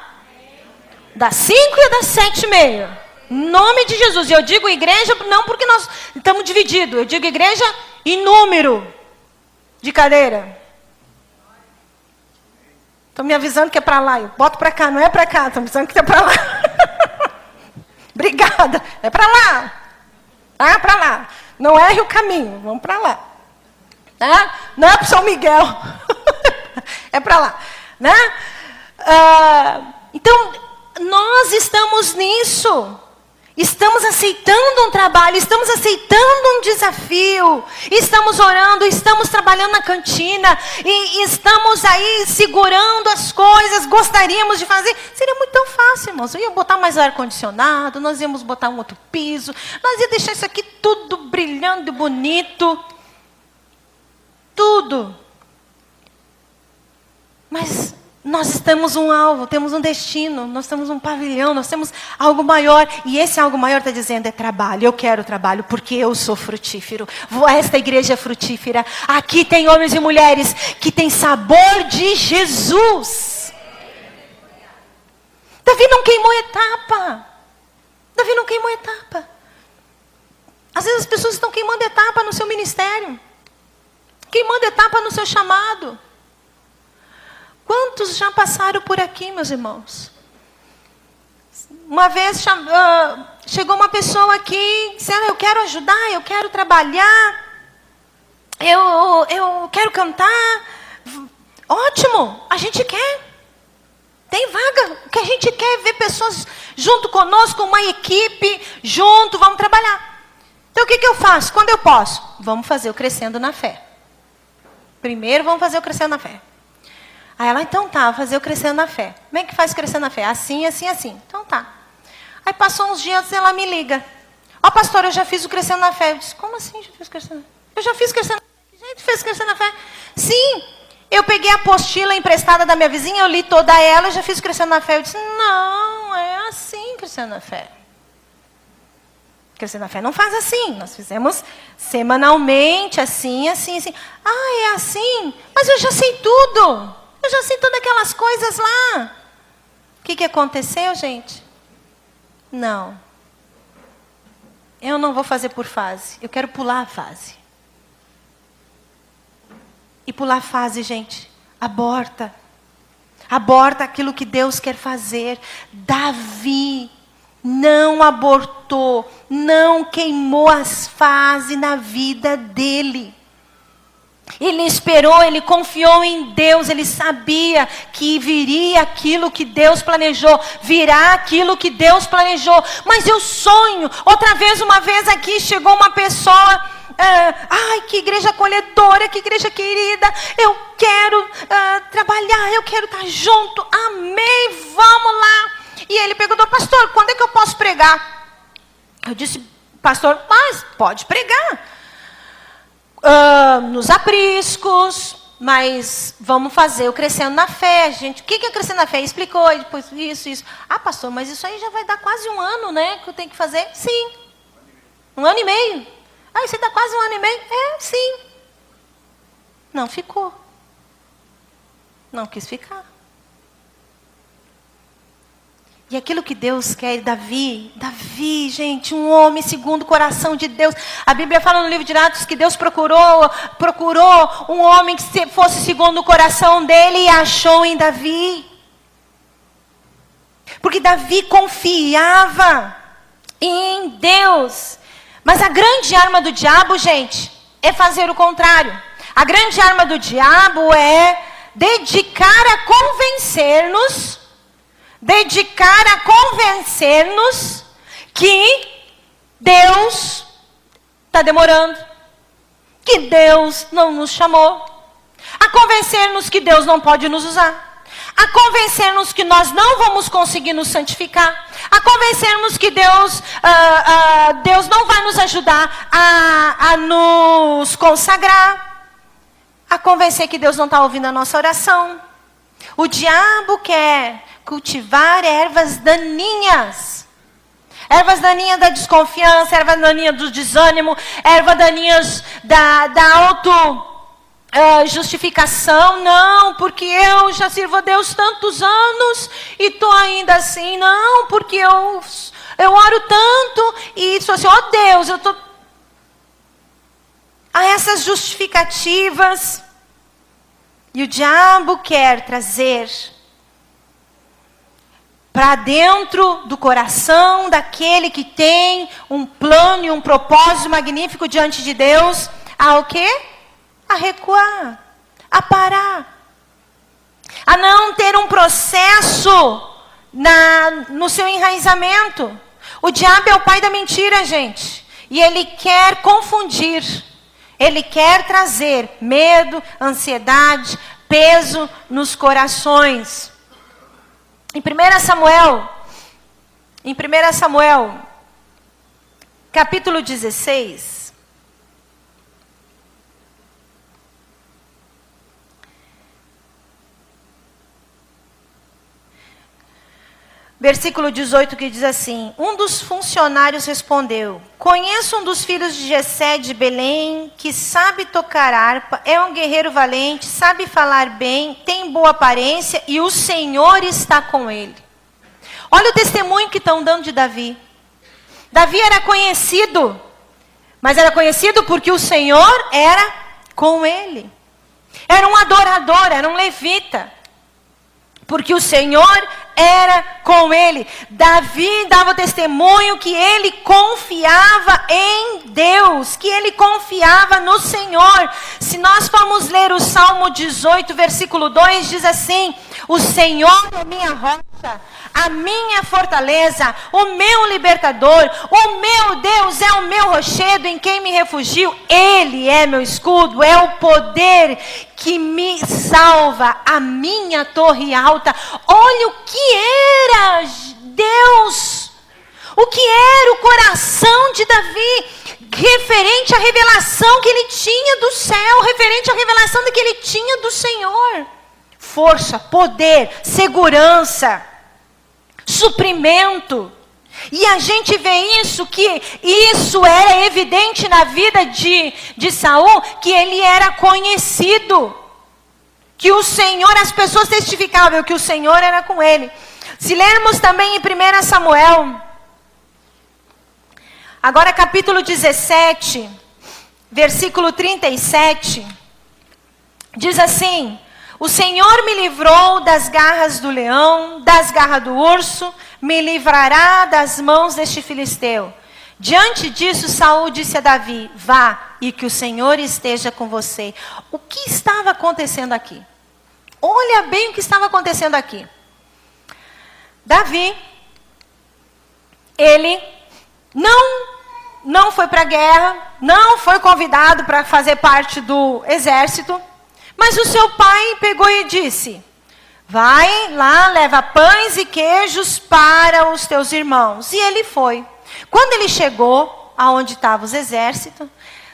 Das 5 e das 7h30. Em nome de Jesus. E eu digo igreja não porque nós estamos divididos. Eu digo igreja em número de cadeira. Estão me avisando que é para lá. Eu boto para cá, não é para cá. Estão me avisando que é para lá. Obrigada. É para lá. Ah, para lá. Não erre o caminho. Vamos para lá. Não é para São Miguel. É para lá. Né? Então, nós estamos nisso. Estamos aceitando um trabalho, estamos aceitando um desafio, estamos orando, estamos trabalhando na cantina, e estamos aí segurando as coisas, gostaríamos de fazer. Seria muito tão fácil, irmãos. Eu ia botar mais ar-condicionado, nós íamos botar um outro piso, nós ia deixar isso aqui tudo brilhando e bonito. Tudo. Mas nós temos um alvo, temos um destino, nós temos um pavilhão, nós temos algo maior. E esse algo maior está dizendo, é trabalho. Eu quero trabalho porque eu sou frutífero. Esta igreja é frutífera. Aqui tem homens e mulheres que têm sabor de Jesus. Davi não queimou etapa. Davi não queimou etapa. Às vezes as pessoas estão queimando etapa no seu ministério. Queimando etapa no seu chamado. Quantos já passaram por aqui, meus irmãos? Uma vez chegou uma pessoa aqui, dizendo, eu quero ajudar, eu quero trabalhar, eu quero cantar. Ótimo, a gente quer. Tem vaga. O que a gente quer é ver pessoas junto conosco, uma equipe, junto, vamos trabalhar. Então o que eu faço? Quando eu posso? Vamos fazer o Crescendo na Fé. Primeiro vamos fazer o Crescendo na Fé. Aí ela, então tá, fazer o Crescendo na Fé. Como é que faz Crescendo na Fé? Assim, assim, assim. Então tá. Aí passou uns dias, ela me liga. Ó, pastor, eu já fiz o Crescendo na Fé. Eu disse, como assim já fiz o Crescendo na Fé? Eu já fiz o Crescendo na Fé. Que gente fez Crescendo na Fé? Sim, eu peguei a apostila emprestada da minha vizinha, eu li toda ela, eu já fiz o Crescendo na Fé. Eu disse, não, é assim Crescendo na Fé. Crescendo na Fé não faz assim. Nós fizemos semanalmente, assim, assim, assim. Ah, é assim? Mas eu já sei tudo. Eu já sei todas aquelas coisas lá. O que aconteceu, gente? Não. Eu não vou fazer por fase. Eu quero pular a fase. E pular a fase, gente, aborta. Aborta aquilo que Deus quer fazer. Davi não abortou, não queimou as fases na vida dele. Ele esperou, ele confiou em Deus, ele sabia que viria aquilo que Deus planejou, virá aquilo que Deus planejou. Mas eu sonho, outra vez, uma vez aqui, chegou uma pessoa, ai, que igreja acolhedora, que igreja querida, eu quero trabalhar, eu quero estar junto, amém, vamos lá. E ele perguntou, pastor, quando é que eu posso pregar? Eu disse, pastor, mas pode pregar. Nos apriscos, mas vamos fazer o Crescendo na Fé, gente. O que é Crescendo na Fé? Ele explicou, depois isso. Ah, pastor, mas isso aí já vai dar quase 1 ano, né? Que eu tenho que fazer? Sim. 1 ano e meio. Ah, isso dá quase 1 ano e meio? É, sim. Não ficou. Não quis ficar. E aquilo que Deus quer, Davi, gente, um homem segundo o coração de Deus. A Bíblia fala no livro de Atos que Deus procurou um homem que fosse segundo o coração dele e achou em Davi. Porque Davi confiava em Deus. Mas a grande arma do diabo, gente, é fazer o contrário. A grande arma do diabo é dedicar a convencer-nos que Deus está demorando, que Deus não nos chamou, a convencer-nos que Deus não pode nos usar, a convencer-nos que nós não vamos conseguir nos santificar, a convencer-nos que Deus não vai nos ajudar a nos consagrar, a convencer que Deus não está ouvindo a nossa oração. O diabo quer cultivar ervas daninhas. Ervas daninhas da desconfiança, ervas daninhas do desânimo, ervas daninhas da justificação. Não, porque eu já sirvo a Deus tantos anos e estou ainda assim. Não, porque eu oro tanto e sou assim, ó Deus, eu estou... Há essas justificativas. E o diabo quer trazer para dentro do coração daquele que tem um plano e um propósito magnífico diante de Deus, a o quê? A recuar, a parar, a não ter um processo no seu enraizamento. O diabo é o pai da mentira, gente, e ele quer confundir, ele quer trazer medo, ansiedade, peso nos corações. Em 1 Samuel, capítulo 16, versículo 18, que diz assim: um dos funcionários respondeu: conheço um dos filhos de Jessé de Belém, que sabe tocar harpa, é um guerreiro valente, sabe falar bem, tem boa aparência e o Senhor está com ele. Olha o testemunho que estão dando de Davi. Davi era conhecido, mas era conhecido porque o Senhor era com ele. Era um adorador, era um levita, porque o Senhor era com ele. Davi dava testemunho que ele confiava em Deus, que ele confiava no Senhor. Se nós formos ler o Salmo 18, versículo 2, diz assim: o Senhor é minha rocha, a minha fortaleza, o meu libertador, o meu Deus é o meu rochedo em quem me refugio. Ele é meu escudo, é o poder que me salva, a minha torre alta. Olha o que era Deus, o que era o coração de Davi, referente à revelação que ele tinha do céu, referente à revelação que ele tinha do Senhor. Força, poder, segurança, suprimento. E a gente vê isso, que isso era evidente na vida de Saul, que ele era conhecido, que o Senhor, as pessoas testificavam que o Senhor era com ele. Se lermos também em 1 Samuel, agora capítulo 17, versículo 37, diz assim: o Senhor me livrou das garras do leão, das garras do urso, me livrará das mãos deste filisteu. Diante disso, Saul disse a Davi: vá, e que o Senhor esteja com você. O que estava acontecendo aqui? Olha bem o que estava acontecendo aqui. Davi, ele não foi para a guerra, não foi convidado para fazer parte do exército, mas o seu pai pegou e disse: vai lá, leva pães e queijos para os teus irmãos. E ele foi. Quando ele chegou aonde estavam os exércitos,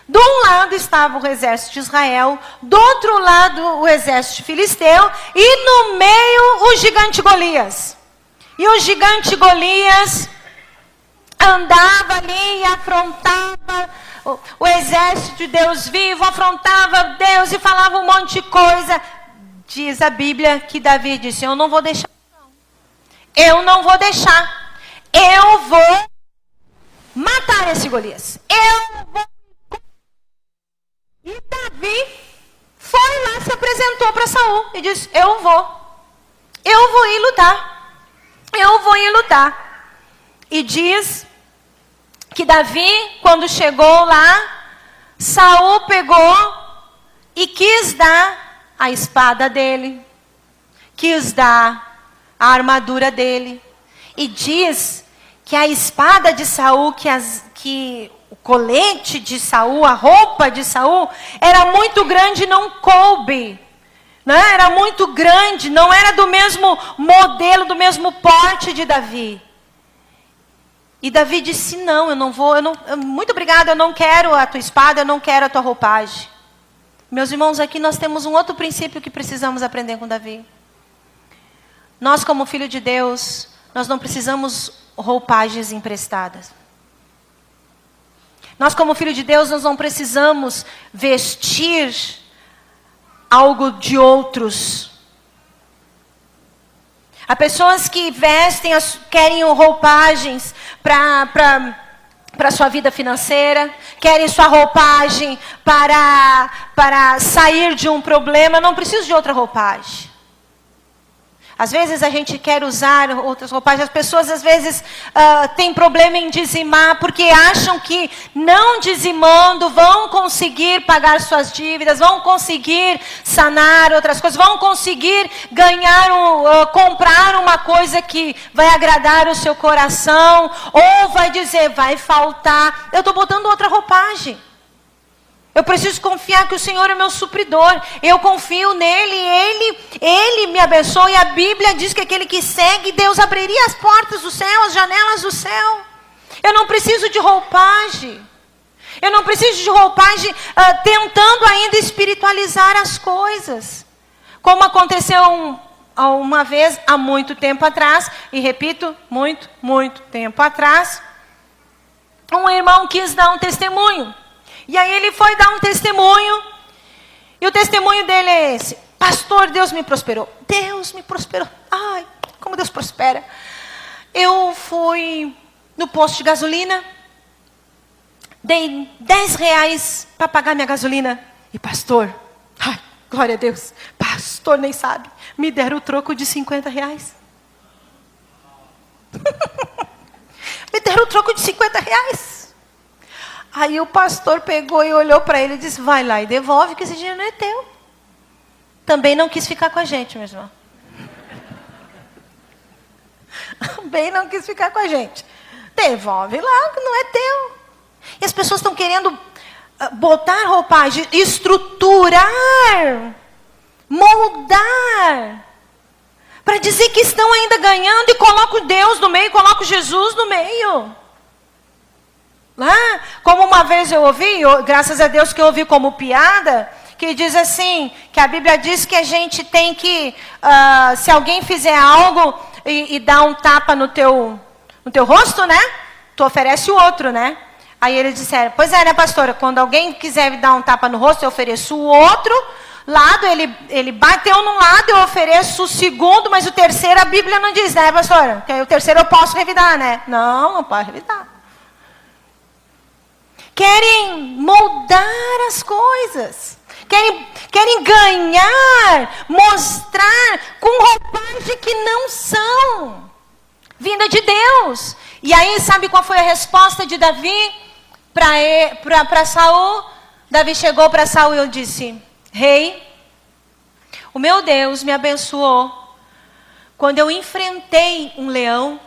de um lado estava o exército de Israel, do outro lado o exército filisteu, e no meio o gigante Golias. E o gigante Golias andava ali e afrontava o exército de Deus vivo, afrontava Deus e falava um monte de coisa. Diz a Bíblia que Davi disse: eu não vou deixar, não. Eu não vou deixar. Eu vou matar esse Golias. Eu vou. E Davi foi lá, se apresentou para Saul e disse: eu vou ir lutar. Eu vou ir lutar. E diz que Davi, quando chegou lá, Saul pegou e quis dar a espada dele, quis dar a armadura dele. E diz que a espada de Saul, que o colete de Saul, a roupa de Saul, era muito grande e não coube. Né? Era muito grande, não era do mesmo modelo, do mesmo porte de Davi. E Davi disse, não, muito obrigado, eu não quero a tua espada, eu não quero a tua roupagem. Meus irmãos, aqui nós temos um outro princípio que precisamos aprender com Davi. Nós, como filho de Deus, nós não precisamos roupagens emprestadas. Nós, como filho de Deus, nós não precisamos vestir algo de outros. Há pessoas que vestem, querem roupagens para a sua vida financeira, querem sua roupagem para sair de um problema. Eu não preciso de outra roupagem. Às vezes a gente quer usar outras roupagens. As pessoas às vezes têm problema em dizimar, porque acham que não dizimando vão conseguir pagar suas dívidas, vão conseguir sanar outras coisas, vão conseguir comprar uma coisa que vai agradar o seu coração, ou vai dizer, vai faltar. Eu estou botando outra roupagem. Eu preciso confiar que o Senhor é meu supridor. Eu confio nele, Ele me abençoa. E a Bíblia diz que aquele que segue, Deus abriria as portas do céu, as janelas do céu. Eu não preciso de roupagem. Eu não preciso de roupagem tentando ainda espiritualizar as coisas. Como aconteceu uma vez, há muito tempo atrás, e repito, muito tempo atrás, um irmão quis dar um testemunho. E aí ele foi dar um testemunho, e o testemunho dele é esse: pastor, Deus me prosperou. Deus me prosperou. Ai, como Deus prospera. Eu fui no posto de gasolina, dei R$10 para pagar minha gasolina. E pastor, ai, glória a Deus, pastor nem sabe, me deram o troco de R$50. Me deram o troco de R$50. Aí o pastor pegou e olhou para ele e disse, vai lá e devolve, que esse dinheiro não é teu. Também não quis ficar com a gente, meu irmão. Também não quis ficar com a gente. Devolve lá, que não é teu. E as pessoas estão querendo botar roupagem, estruturar, moldar, para dizer que estão ainda ganhando, e colocam Deus no meio, colocam Jesus no meio. Como uma vez eu ouvi, graças a Deus que eu ouvi como piada, que diz assim, que a Bíblia diz que a gente tem que, se alguém fizer algo e dá um tapa no teu rosto, né? Tu oferece o outro, né? Aí eles disseram, pois é, né, pastora? Quando alguém quiser me dar um tapa no rosto, eu ofereço o outro lado, ele bateu num lado, eu ofereço o segundo, mas o terceiro a Bíblia não diz, né, pastora? Porque o terceiro eu posso revidar, né? Não pode revidar. Querem moldar as coisas. Querem ganhar, mostrar com roupagem que não são vinda de Deus. E aí, sabe qual foi a resposta de Davi para Saul? Davi chegou para Saul e disse, rei, o meu Deus me abençoou quando eu enfrentei um leão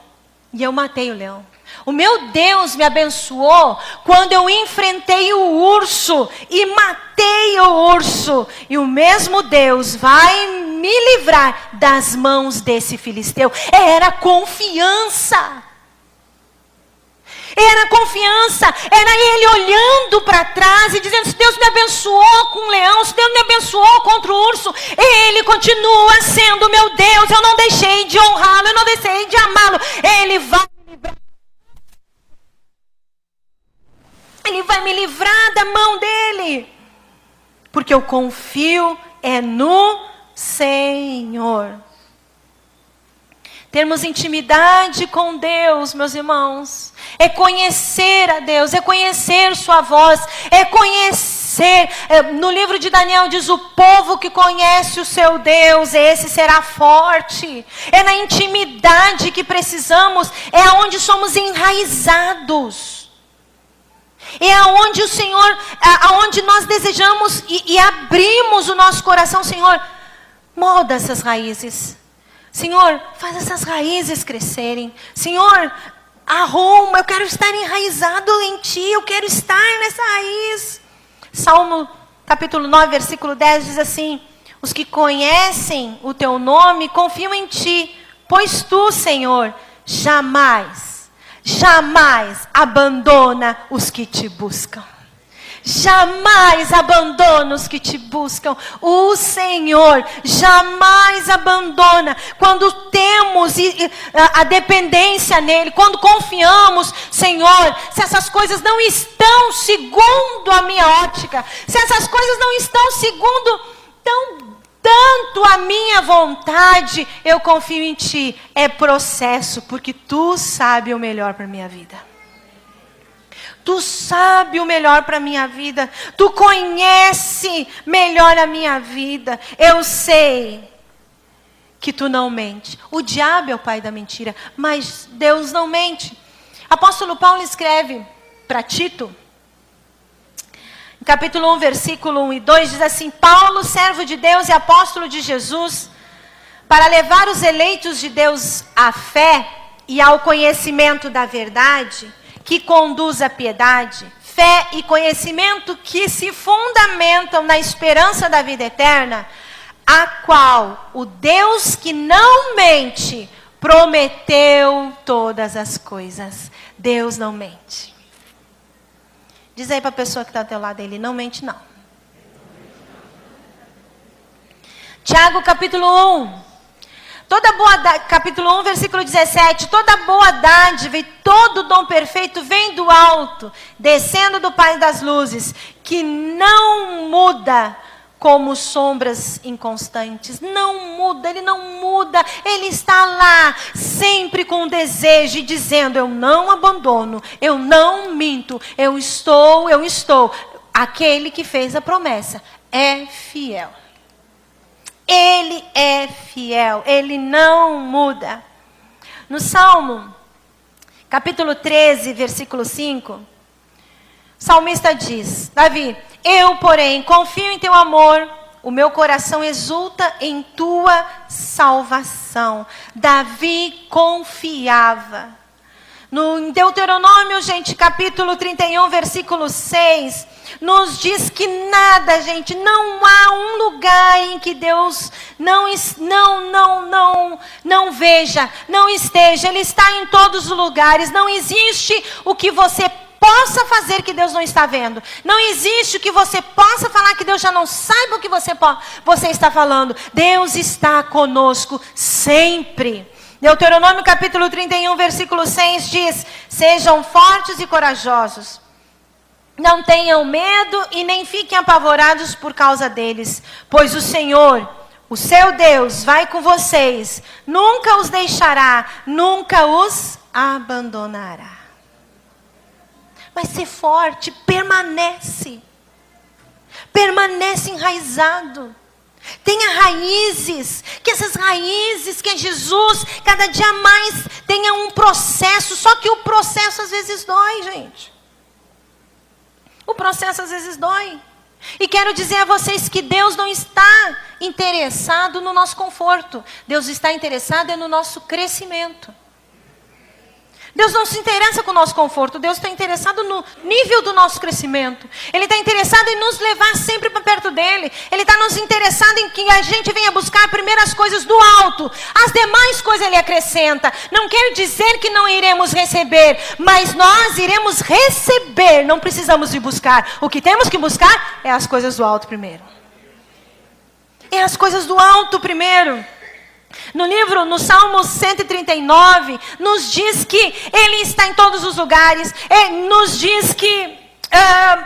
e eu matei o leão. O meu Deus me abençoou quando eu enfrentei o urso e matei o urso. E o mesmo Deus vai me livrar das mãos desse filisteu. Era confiança. Era confiança. Era ele olhando para trás e dizendo, se Deus me abençoou com o leão, se Deus me abençoou contra o urso, ele continua sendo meu Deus. Eu não deixei de honrá-lo, eu não deixei de amá-lo. Ele vai me livrar da mão dele. Porque eu confio no Senhor. Termos intimidade com Deus, meus irmãos, é conhecer a Deus, é conhecer sua voz, é conhecer. No livro de Daniel diz, o povo que conhece o seu Deus, esse será forte. É na intimidade que precisamos, é onde somos enraizados. É aonde o Senhor, aonde nós desejamos e abrimos o nosso coração. Senhor, molda essas raízes. Senhor, faz essas raízes crescerem. Senhor, arruma, eu quero estar enraizado em Ti, eu quero estar nessa raiz. Salmo capítulo 9, versículo 10 diz assim: os que conhecem o Teu nome confiam em Ti, pois Tu, Senhor, jamais abandona os que Te buscam. Jamais abandona os que Te buscam. O Senhor jamais abandona. Quando temos a dependência nele, quando confiamos, Senhor, se essas coisas não estão segundo a minha ótica, se essas coisas não estão segundo tanto a minha vontade, eu confio em Ti. É processo, porque Tu sabe o melhor para a minha vida. Tu sabe o melhor para a minha vida. Tu conhece melhor a minha vida. Eu sei que Tu não mente. O diabo é o pai da mentira, mas Deus não mente. Apóstolo Paulo escreve para Tito, no capítulo 1, versículo 1 e 2, diz assim: Paulo, servo de Deus e apóstolo de Jesus, para levar os eleitos de Deus à fé e ao conhecimento da verdade, que conduz à piedade, fé e conhecimento que se fundamentam na esperança da vida eterna, a qual o Deus que não mente prometeu todas as coisas. Deus não mente. Diz aí para a pessoa que está ao teu lado, ele não mente não. Tiago capítulo 1. Capítulo 1, versículo 17. Toda boa dádiva e todo dom perfeito vem do alto, descendo do Pai das luzes, que não muda como sombras inconstantes. Não muda, Ele não muda. Ele está lá, sempre com desejo e dizendo: eu não abandono, eu não minto, eu estou. Aquele que fez a promessa é fiel. Ele é fiel, Ele não muda. No Salmo, capítulo 13, versículo 5, o salmista diz: Davi, eu, porém, confio em Teu amor, o meu coração exulta em Tua salvação. Davi confiava. No Deuteronômio, gente, capítulo 31, versículo 6, nos diz que nada, gente, não há um lugar em que Deus não veja, não esteja. Ele está em todos os lugares. Não existe o que você possa fazer que Deus não está vendo. Não existe o que você possa falar que Deus já não saiba o que você está falando. Deus está conosco sempre. Deuteronômio capítulo 31, versículo 6 diz: sejam fortes e corajosos. Não tenham medo e nem fiquem apavorados por causa deles. Pois o Senhor, o seu Deus, vai com vocês. Nunca os deixará, nunca os abandonará. Vai ser forte, permanece. Permanece enraizado. Tenha raízes, que essas raízes, que Jesus cada dia mais tenha um processo. Só que o processo às vezes dói, gente. O processo às vezes dói. E quero dizer a vocês que Deus não está interessado no nosso conforto. Deus está interessado no nosso crescimento. Deus não se interessa com o nosso conforto. Deus está interessado no nível do nosso crescimento. Ele está interessado em nos levar sempre para perto dEle. Ele está nos interessado em que a gente venha buscar primeiro as coisas do alto. As demais coisas Ele acrescenta. Não quer dizer que não iremos receber, mas nós iremos receber. Não precisamos ir buscar. O que temos que buscar é as coisas do alto primeiro. É as coisas do alto primeiro. No Salmo 139, nos diz que Ele está em todos os lugares. Nos diz que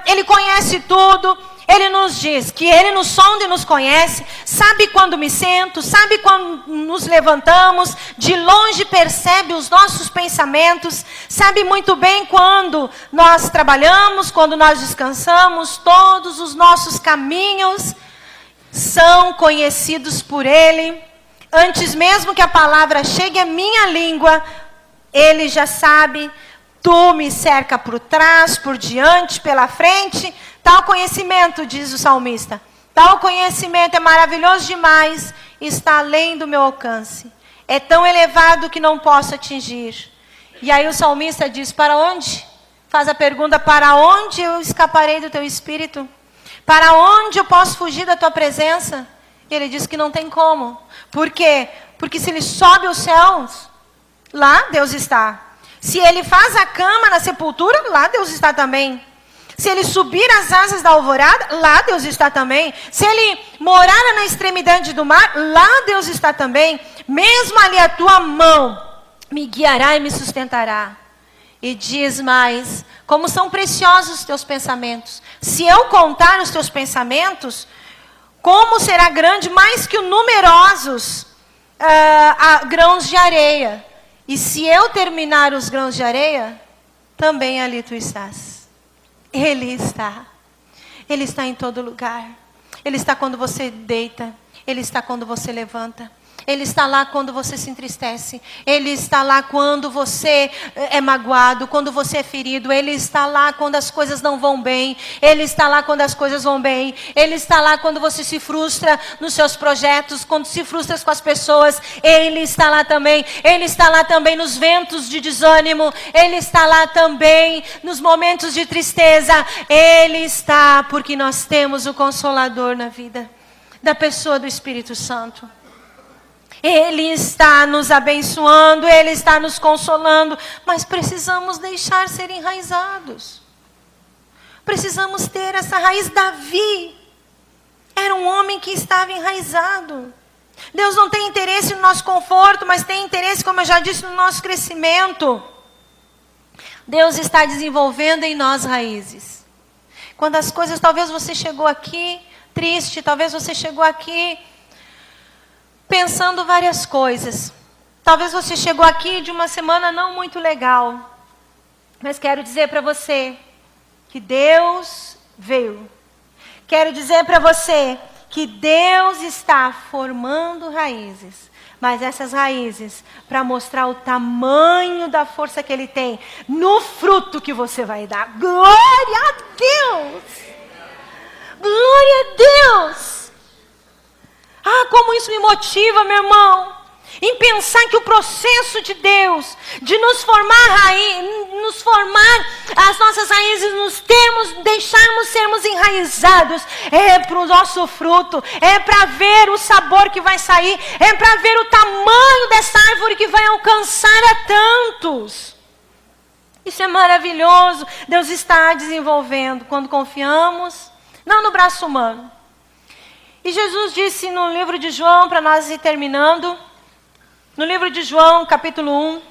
Ele conhece tudo. Ele nos diz que Ele nos sonda e nos conhece. Sabe quando me sento, sabe quando nos levantamos. De longe percebe os nossos pensamentos. Sabe muito bem quando nós trabalhamos, quando nós descansamos. Todos os nossos caminhos são conhecidos por Ele. Antes mesmo que a palavra chegue à minha língua, Ele já sabe. Tu me cerca por trás, por diante, pela frente. Tal conhecimento, diz o salmista, tal conhecimento é maravilhoso demais, está além do meu alcance. É tão elevado que não posso atingir. E aí o salmista diz, para onde? Faz a pergunta, para onde eu escaparei do teu espírito? Para onde eu posso fugir da tua presença? E ele diz que não tem como. Por quê? Porque se ele sobe os céus, lá Deus está. Se ele faz a cama na sepultura, lá Deus está também. Se ele subir as asas da alvorada, lá Deus está também. Se ele morar na extremidade do mar, lá Deus está também. Mesmo ali a tua mão me guiará e me sustentará. E diz mais, como são preciosos os teus pensamentos. Se eu contar os teus pensamentos, como será grande, mais que numerosos grãos de areia. E se eu terminar os grãos de areia, também ali tu estás. Ele está. Ele está em todo lugar. Ele está quando você deita. Ele está quando você levanta. Ele está lá quando você se entristece. Ele está lá quando você é magoado, quando você é ferido. Ele está lá quando as coisas não vão bem. Ele está lá quando as coisas vão bem. Ele está lá quando você se frustra nos seus projetos, quando se frustra com as pessoas. Ele está lá também. Ele está lá também nos ventos de desânimo. Ele está lá também nos momentos de tristeza. Ele está porque nós temos o Consolador na vida da pessoa do Espírito Santo. Ele está nos abençoando, Ele está nos consolando, mas precisamos deixar ser enraizados. Precisamos ter essa raiz. Davi era um homem que estava enraizado. Deus não tem interesse no nosso conforto, mas tem interesse, como eu já disse, no nosso crescimento. Deus está desenvolvendo em nós raízes. Quando as coisas, talvez você chegou aqui triste, talvez você chegou aqui pensando várias coisas. Talvez você chegou aqui de uma semana não muito legal. Mas quero dizer para você que Deus veio. Quero dizer para você que Deus está formando raízes. Mas essas raízes, para mostrar o tamanho da força que Ele tem, no fruto que você vai dar. Glória a Deus! Glória a Deus! Ah, como isso me motiva, meu irmão, em pensar que o processo de Deus, de nos formar as nossas raízes, deixarmos sermos enraizados, é para o nosso fruto, é para ver o sabor que vai sair, é para ver o tamanho dessa árvore que vai alcançar a tantos. Isso é maravilhoso. Deus está desenvolvendo quando confiamos, não no braço humano. E Jesus disse no livro de João, para nós ir terminando, no livro de João, capítulo 1,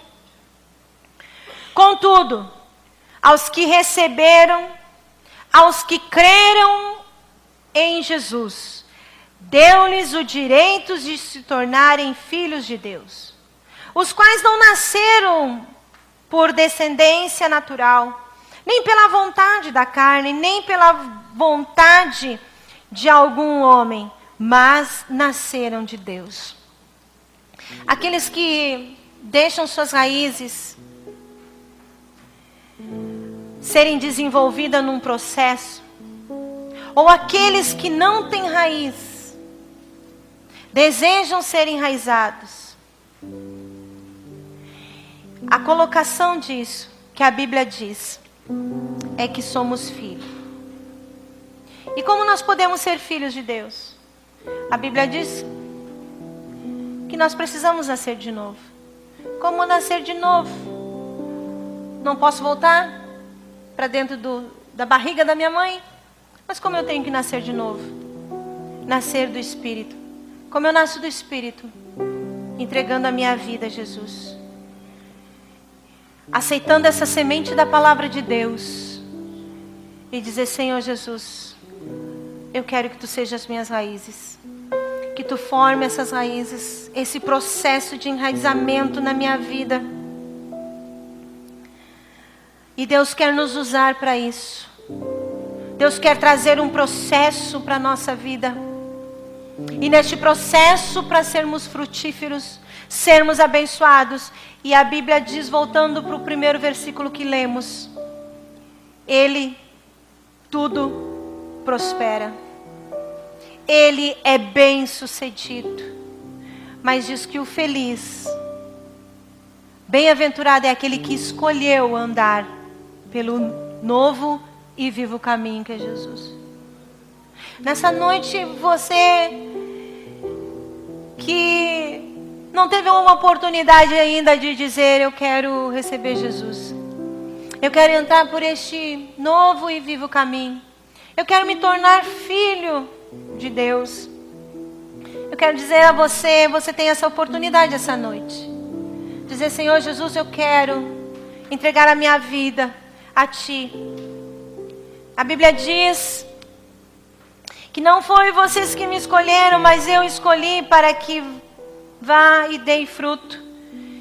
contudo, aos que receberam, aos que creram em Jesus, deu-lhes o direito de se tornarem filhos de Deus, os quais não nasceram por descendência natural, nem pela vontade da carne, nem pela vontade de algum homem, mas nasceram de Deus. Aqueles que deixam suas raízes serem desenvolvidas num processo, ou aqueles que não têm raiz, desejam ser enraizados. A colocação disso, que a Bíblia diz, é que somos filhos. E como nós podemos ser filhos de Deus? A Bíblia diz que nós precisamos nascer de novo. Como nascer de novo? Não posso voltar para dentro da barriga da minha mãe? Mas como eu tenho que nascer de novo? Nascer do Espírito. Como eu nasço do Espírito? Entregando a minha vida a Jesus. Aceitando essa semente da palavra de Deus. E dizer, Senhor Jesus, eu quero que Tu sejas as minhas raízes. Que Tu forme essas raízes, esse processo de enraizamento na minha vida. E Deus quer nos usar para isso. Deus quer trazer um processo para a nossa vida. E neste processo, para sermos frutíferos, sermos abençoados. E a Bíblia diz, voltando para o primeiro versículo que lemos, Ele tudo prospera. Ele é bem-sucedido. Mas diz que o feliz, bem-aventurado é aquele que escolheu andar pelo novo e vivo caminho que é Jesus. Nessa noite, você que não teve uma oportunidade ainda de dizer, eu quero receber Jesus. Eu quero entrar por este novo e vivo caminho. Eu quero me tornar filho de Deus. Eu quero dizer a você, você tem essa oportunidade essa noite. Dizer, Senhor Jesus, eu quero entregar a minha vida a Ti. A Bíblia diz que não foi vocês que me escolheram, mas eu escolhi para que vá e dê fruto.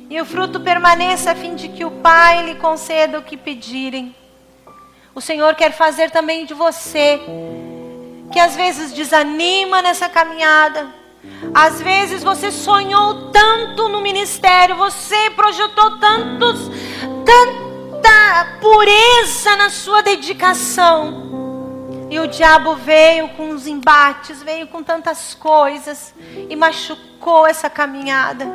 E o fruto permaneça a fim de que o Pai lhe conceda o que pedirem. O Senhor quer fazer também de você, que às vezes desanima nessa caminhada. Às vezes você sonhou tanto no ministério, você projetou tanta pureza na sua dedicação. E o diabo veio com os embates, veio com tantas coisas e machucou essa caminhada.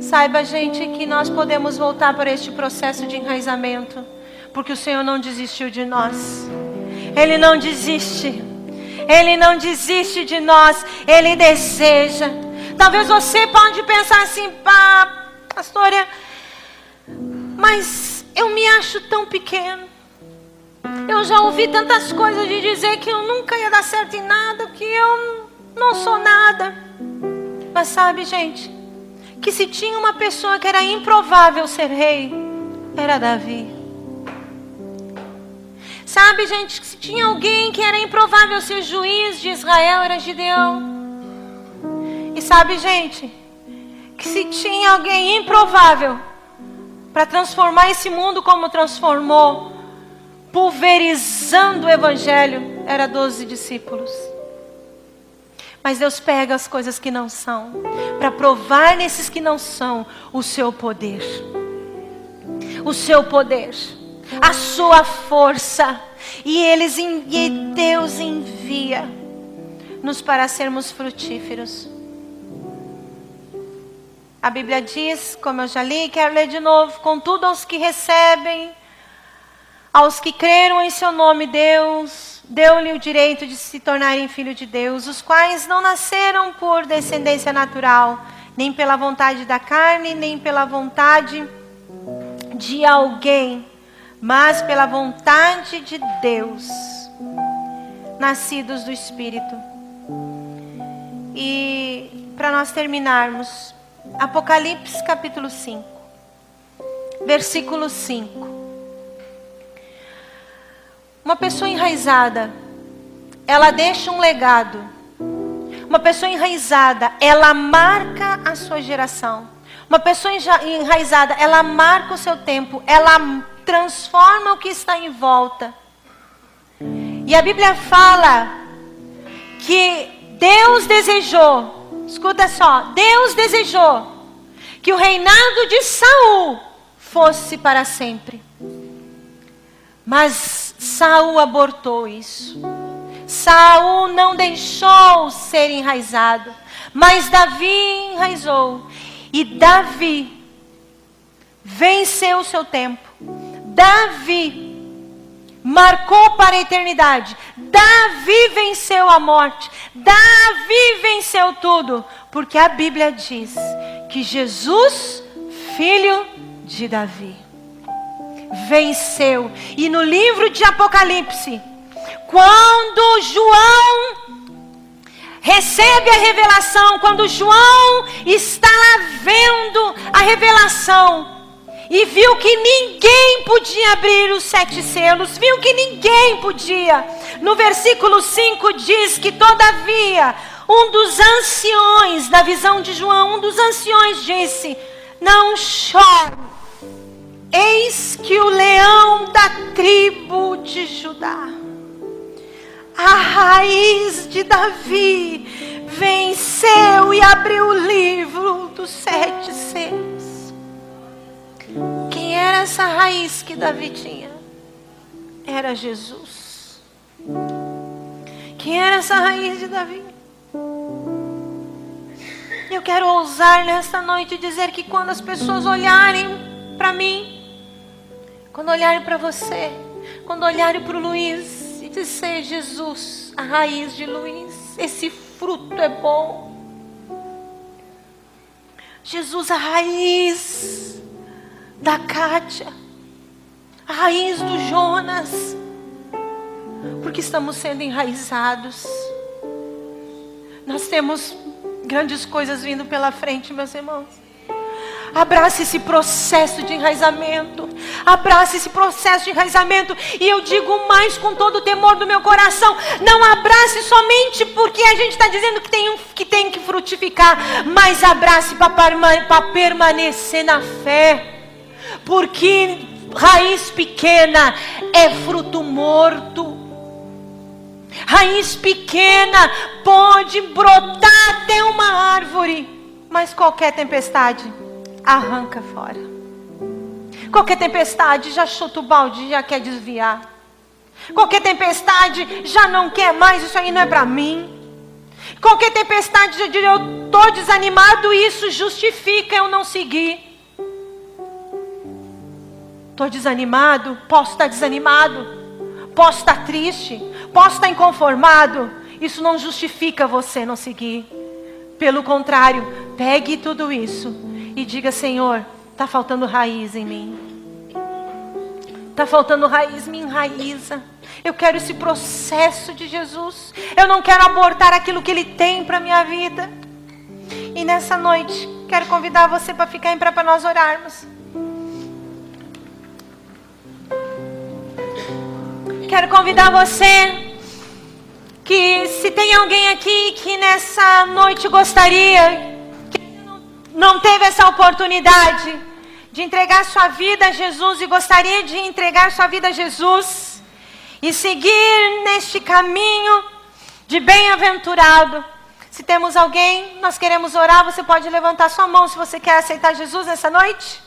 Saiba, gente, que nós podemos voltar para este processo de enraizamento, porque o Senhor não desistiu de nós. Ele não desiste. Ele não desiste de nós. Ele deseja. Talvez você pode pensar assim, pastora, mas eu me acho tão pequeno. Eu já ouvi tantas coisas de dizer que eu nunca ia dar certo em nada, que eu não sou nada. Mas sabe, gente, que se tinha uma pessoa que era improvável ser rei, era Davi. Sabe, gente, que se tinha alguém que era improvável ser juiz de Israel, era Gideão. E sabe, gente, que se tinha alguém improvável para transformar esse mundo como transformou, pulverizando o evangelho, era 12 discípulos. Mas Deus pega as coisas que não são, para provar nesses que não são o seu poder. O seu poder, a sua força. E Deus envia-nos para sermos frutíferos. A Bíblia diz, como eu já li, quero ler de novo: contudo, aos que recebem, aos que creram em seu nome, Deus deu-lhe o direito de se tornarem filhos de Deus, os quais não nasceram por descendência natural, nem pela vontade da carne, nem pela vontade de alguém, mas pela vontade de Deus, nascidos do Espírito. E para nós terminarmos, Apocalipse capítulo 5, versículo 5. Uma pessoa enraizada, ela deixa um legado. Uma pessoa enraizada, ela marca a sua geração. Uma pessoa enraizada, ela marca o seu tempo. Ela transforma o que está em volta. E a Bíblia fala que Deus desejou, escuta só, Deus desejou que o reinado de Saul fosse para sempre. Mas Saul abortou isso. Saul não deixou ser enraizado, mas Davi enraizou. E Davi venceu o seu tempo. Davi marcou para a eternidade. Davi venceu a morte. Davi venceu tudo. Porque a Bíblia diz que Jesus, filho de Davi, venceu. E no livro de Apocalipse, quando João recebe a revelação, quando João está vendo a revelação e viu que ninguém podia abrir os 7 selos, viu que ninguém podia, no versículo 5 diz que todavia um dos anciões, da visão de João, um dos anciões disse: não chore, eis que o leão da tribo de Judá, a raiz de Davi venceu e abriu o livro dos 7 selos. Quem era essa raiz que Davi tinha? Era Jesus. Quem era essa raiz de Davi? Eu quero ousar nesta noite dizer que quando as pessoas olharem para mim, quando olharem para você, quando olharem para o Luiz e dizer: Jesus, a raiz de Luiz, esse fruto é bom. Jesus, a raiz da Kátia, a raiz do Jonas, porque estamos sendo enraizados. Nós temos grandes coisas vindo pela frente, meus irmãos. Abrace esse processo de enraizamento. Abrace esse processo de enraizamento. E eu digo mais com todo o temor do meu coração: não abrace somente porque a gente está dizendo que tem que frutificar, mas abrace para permanecer na fé. Porque raiz pequena é fruto morto. Raiz pequena pode brotar até uma árvore, mas qualquer tempestade arranca fora. Qualquer tempestade já chuta o balde, já quer desviar. Qualquer tempestade já não quer mais, isso aí não é para mim. Qualquer tempestade já diz: eu estou desanimado, e isso justifica eu não seguir. Estou desanimado, posso estar desanimado, posso estar triste, posso estar inconformado. Isso não justifica você não seguir. Pelo contrário, pegue tudo isso e diga: Senhor, está faltando raiz em mim. Está faltando raiz, me enraiza. Eu quero esse processo de Jesus. Eu não quero abortar aquilo que Ele tem para a minha vida. E nessa noite, quero convidar você para ficar em pé para nós orarmos. Quero convidar você que, se tem alguém aqui que nessa noite gostaria, que não teve essa oportunidade de entregar sua vida a Jesus e gostaria de entregar sua vida a Jesus e seguir neste caminho de bem-aventurado. Se temos alguém, nós queremos orar, você pode levantar sua mão se você quer aceitar Jesus nessa noite.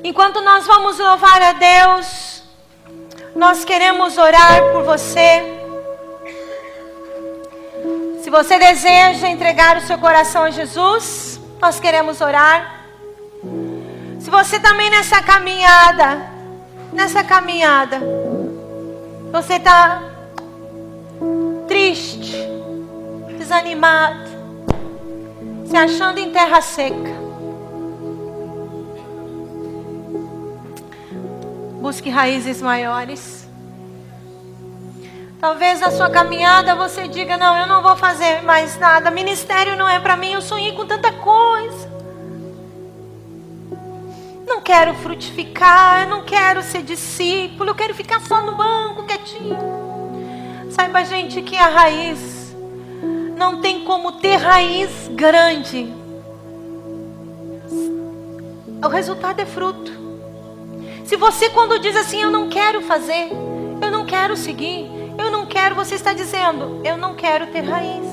Enquanto nós vamos louvar a Deus, nós queremos orar por você. Se você deseja entregar o seu coração a Jesus, nós queremos orar. Se você também nessa caminhada, você está triste, desanimado, se achando em terra seca, busque raízes maiores. Talvez na sua caminhada você diga: não, eu não vou fazer mais nada, ministério não é para mim, eu sonhei com tanta coisa, não quero frutificar, eu não quero ser discípulo, eu quero ficar só no banco quietinho. Saiba, gente, que a raiz não tem como ter raiz grande. O resultado é fruto. Se você, quando diz assim: eu não quero fazer, eu não quero seguir, eu não quero, você está dizendo: eu não quero ter raiz.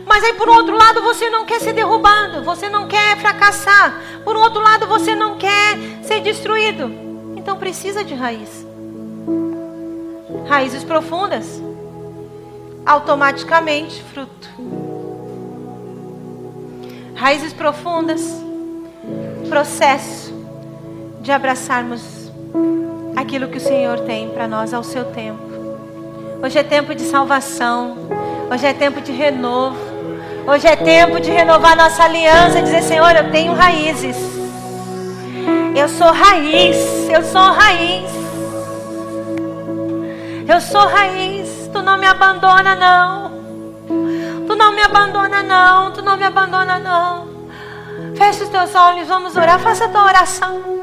Mas aí, por outro lado, você não quer ser derrubado, você não quer fracassar. Por outro lado, você não quer ser destruído. Então precisa de raiz. Raízes profundas, automaticamente fruto. Raízes profundas, processo de abraçarmos aquilo que o Senhor tem para nós ao seu tempo. Hoje é tempo de salvação. Hoje é tempo de renovo. Hoje é tempo de renovar nossa aliança e dizer: Senhor, eu tenho raízes. Eu sou raiz. Eu sou raiz. Eu sou raiz. Tu não me abandona, não. Tu não me abandona, não. Tu não me abandona, não. Feche os teus olhos, vamos orar. Faça a tua oração.